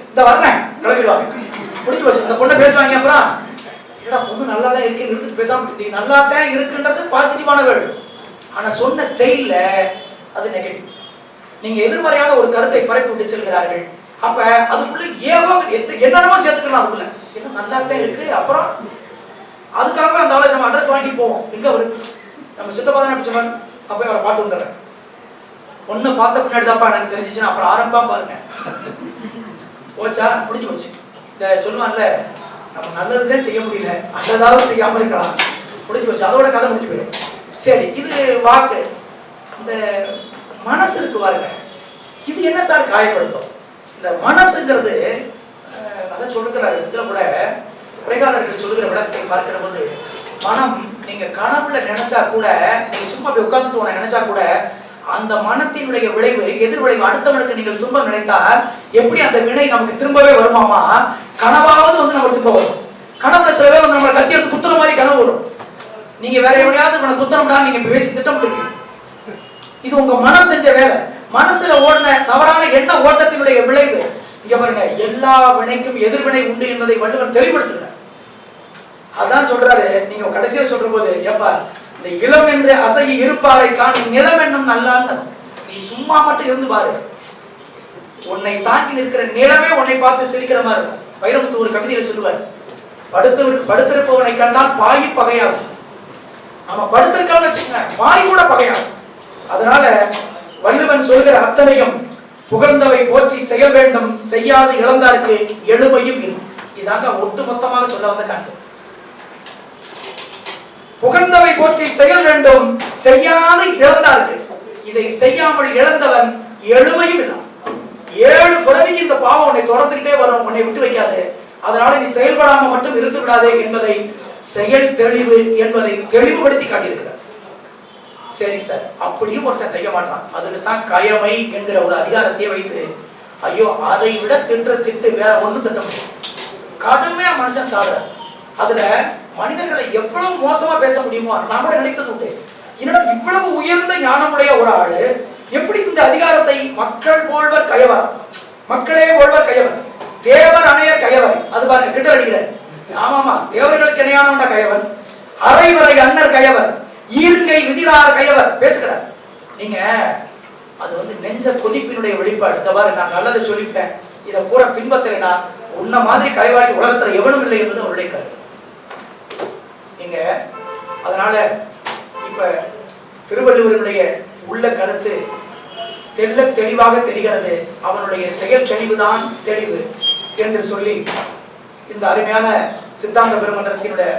இந்த வர்றேன் கிளம்பிடுவாங்க, முடிஞ்சு போச்சு. இந்த பொண்ணை பேசுவாங்க, அப்புறம் ஏடா பொண்ணு நல்லாதான் இருக்கு நிறுத்திட்டு பேசாம, நல்லாதான் இருக்குன்றது பாசிட்டிவான வேர்டு. ஆனா சொன்ன ஸ்டைல்ல அது நெகட்டிவ். நீங்க எதிர்மறையான ஒரு கருத்தை பரப்பி விட்டு செல்கிறார்கள். அப்ப அதுக்குள்ள ஏகோ என்னென்னமோ சேர்த்துக்கலாம். அதுக்குள்ள என்ன நல்லாதான் இருக்கு, அப்புறம் அதுக்காக அந்த ஆளை நம்ம அட்ரஸ் வாங்கி போவோம். எங்க அவரு நம்ம சித்தப்பா தானே பிடிச்சவன், அப்ப அவரை பாட்டு வந்துடுறேன். ஒண்ணு பார்த்த பின்னாடி தான்ப்பா எனக்கு தெரிஞ்சிச்சுன்னா அப்புறம் ஆரம்பா பாருங்க, போச்சா முடிஞ்சு போச்சு. இந்த சொல்லுவான்ல, நம்ம நல்லதுதான் செய்ய முடியல, நல்லதாவது செய்யாம இருக்கலாம், முடிஞ்சு போச்சு, அதோட கதை முடிஞ்சு போயிடும். சரி, இது வாக்கு. இந்த மனசு இருக்கு பாருங்க, இது என்ன சார் காயப்படுத்தும்? இந்த மனசுங்கிறது அதான் சொல்லுகிறாரு. இதுல கூட உரையாளர்கள் சொல்லுகிற விளக்கத்தை பார்க்கிற போது, மனம் நீங்க கனவுல நினைச்சா கூட, நீங்க சும்மா போய் உட்கார்ந்து நினைச்சா கூட, அந்த மனத்தினுடைய விளைவு எதிர் விளைவு, அடுத்தவனுக்கு நீங்கள் துன்பம் நினைத்தால் எப்படி அந்த வினை நமக்கு திரும்பவே வருமாமா? கனவாவது வந்து நமக்கு திரும்ப வரும். கனவுல சில பேர் வந்து நம்மளை கத்தி எடுத்து குத்துற மாதிரி கனவு வரும். நீங்க வேற எவ்வளையாவது உங்களை குத்தணும்டா நீங்க பேசி திட்டமிட்டு, இது உங்க மனம் செஞ்ச வேலை. மனசுல ஓடின தவறான எண்ண ஓட்டத்தினுடைய விளைவு. இங்க பாருங்க, எல்லா வினைக்கும் எதிர்வினை உண்டு என்பதை வள்ளுவன் தெளிவுபடுத்துகிறார். அதான் சொல்றாரு. நீங்க கடைசியில் சொல்ற போது, ஏப்பா இந்த இளம் என்று அசையி இருப்பாரை காணி நிலம் என்னும் நல்லான்னு, நீ சும்மா மட்டும் இருந்து பாரு, உன்னை தாங்கி நிற்கிற நிலமே உன்னை பார்த்து சிரிக்கிற மாதிரி இருக்கும். வைரமுத்து ஒரு கவிதையில சொல்லுவார், படுத்திருப்பவனை கண்டால் பாயி பகையாகும். நம்ம படுத்திருக்கோம்னு வச்சுக்கோங்க, பாய் கூட பகையாகும். அதனால வள்ளுவன் சொல்கிற அத்தனையும் புகழ்ந்தவை போற்றி செயல் வேண்டும், செய்யாது இழந்தாருக்கு எழுமையும் இருக்கும். இதாங்க ஒட்டு மொத்தமாக சொல்ல வந்த கான்செப்ட். புகழ்ந்தவை போற்றி செயல் வேண்டும், செய்யாது இழந்தாருக்கு. இதை செய்யாமல் இழந்தவன் எழுமையும் இல்லை. 7 பிறவிக்கு இந்த பாவம் உன்னை தொடர்ந்துகிட்டே வரும், உன்னை விட்டு வைக்காது. அதனால நீ செயல்படாம மட்டும் இருந்து விடாதே என்பதை, செயல் தெளிவு என்பதை தெளிவுபடுத்தி காட்டியிருக்கிறார். சரி சார், அப்படியும் ஒருத்தன் செய்ய மாட்டான். அதுக்கு தான் கயமை என்கிற ஒரு அதிகாரத்தையே வைத்து, ஐயோ அதை விட திட்டு வேற ஒண்ணு திட்ட முடியும். கடுமையா மனுஷன் சாடுற அதுல மனிதர்களை எவ்வளவு மோசமா பேச முடியுமோ நான் கூட நினைத்தது உண்டு. என்னடா இவ்வளவு உயர்ந்த ஞானமுடைய ஒரு ஆளு எப்படி இந்த அதிகாரத்தை மக்கள் போல்வர் கயவர், மக்களே போல்வர் கயவர், தேவர் அணையர் கயவர், அது பாருங்க கிட்ட அடிக்கிற. ஆமாமா, தேவர்களுக்கு இணையானவன்டா கயவன், அரைவரை அண்ணர் கயவர், ஈர்ங்கை விதிரார் கயவர் பேசுகிறார். நீங்க அது நெஞ்ச கொதிப்பினுடைய வெளிப்பாடு. இந்த பாரு, நான் நல்லதை சொல்லிவிட்டேன், இதை பூரா பின்பற்றலைனா உன்ன மாதிரி கயவாளி உலகத்துல எவனும் இல்லை என்பது அவருடைய கருத்து. நீங்க அதனால இப்ப திருவள்ளுவருடைய உள்ள கருத்து தெல்ல தெளிவாக தெரிகிறது. அவனுடைய செயல் தெளிவுதான் தெளிவு என்று சொல்லி இந்த அருமையான சித்தாந்த பெருமன்றத்தினுடைய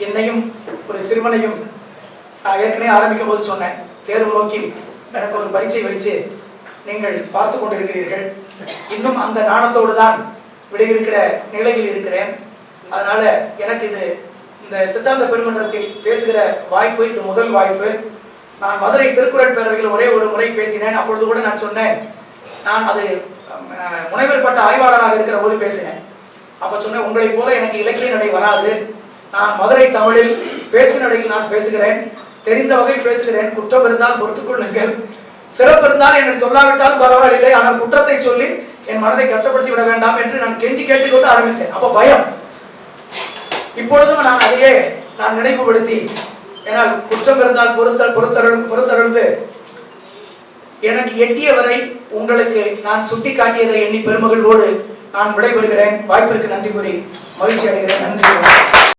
என்னையும் ஒரு சிறுவனையும் ஏற்கனவே ஆரம்பிக்கும் போது சொன்னேன், தேர்வு நோக்கி எனக்கு ஒரு பரீட்சை வச்சு நீங்கள் பார்த்து கொண்டிருக்கிறீர்கள். இன்னும் அந்த நாணத்தோடு தான் விடையிருக்கிற நிலையில் இருக்கிறேன். அதனால எனக்கு இது இந்த சித்தாந்த பெருமன்றத்தில் பேசுகிற வாய்ப்பு இது முதல் வாய்ப்பு. நான் மதுரை திருக்குறள் பேரவையில் ஒரே ஒரு முறை பேசினேன். அப்பொழுது கூட நான் சொன்னேன், நான் அது முனைவர் பட்ட ஆய்வாளராக இருக்கிற போது பேசினேன். அப்ப சொன்னேன், உங்களை போல எனக்கு இலக்கிய நடை வராது, நான் மதுரை தமிழில் பேச்சு நடையில் நான் பேசுகிறேன், தெரிந்த வகை பேசுகிறேன், குற்றம் இருந்தால் பொறுத்துக் கொள்ளுங்கள், சிறப்பு இருந்தால் என்னை சொல்லாவிட்டால் பரவாயில்லை, ஆனால் குற்றத்தை சொல்லி என் மனதை கஷ்டப்படுத்தி விட வேண்டாம் என்று நான் கெஞ்சி கேட்டுக்கொண்டு ஆரம்பித்தேன். அப்ப பயம். இப்பொழுதும் நான் அதையே நான் நினைவுபடுத்தி, ஏனால் குற்றம் இருந்தால் பொறுத்தருள்ந்து எனக்கு எட்டிய வரை உங்களுக்கு நான் சுட்டி காட்டியதை எண்ணி பெருமகிழ்வோடு நான் விடைபெறுகிறேன். வாய்ப்பிற்கு நன்றி கூறி மகிழ்ச்சி அடைகிறேன். நன்றி.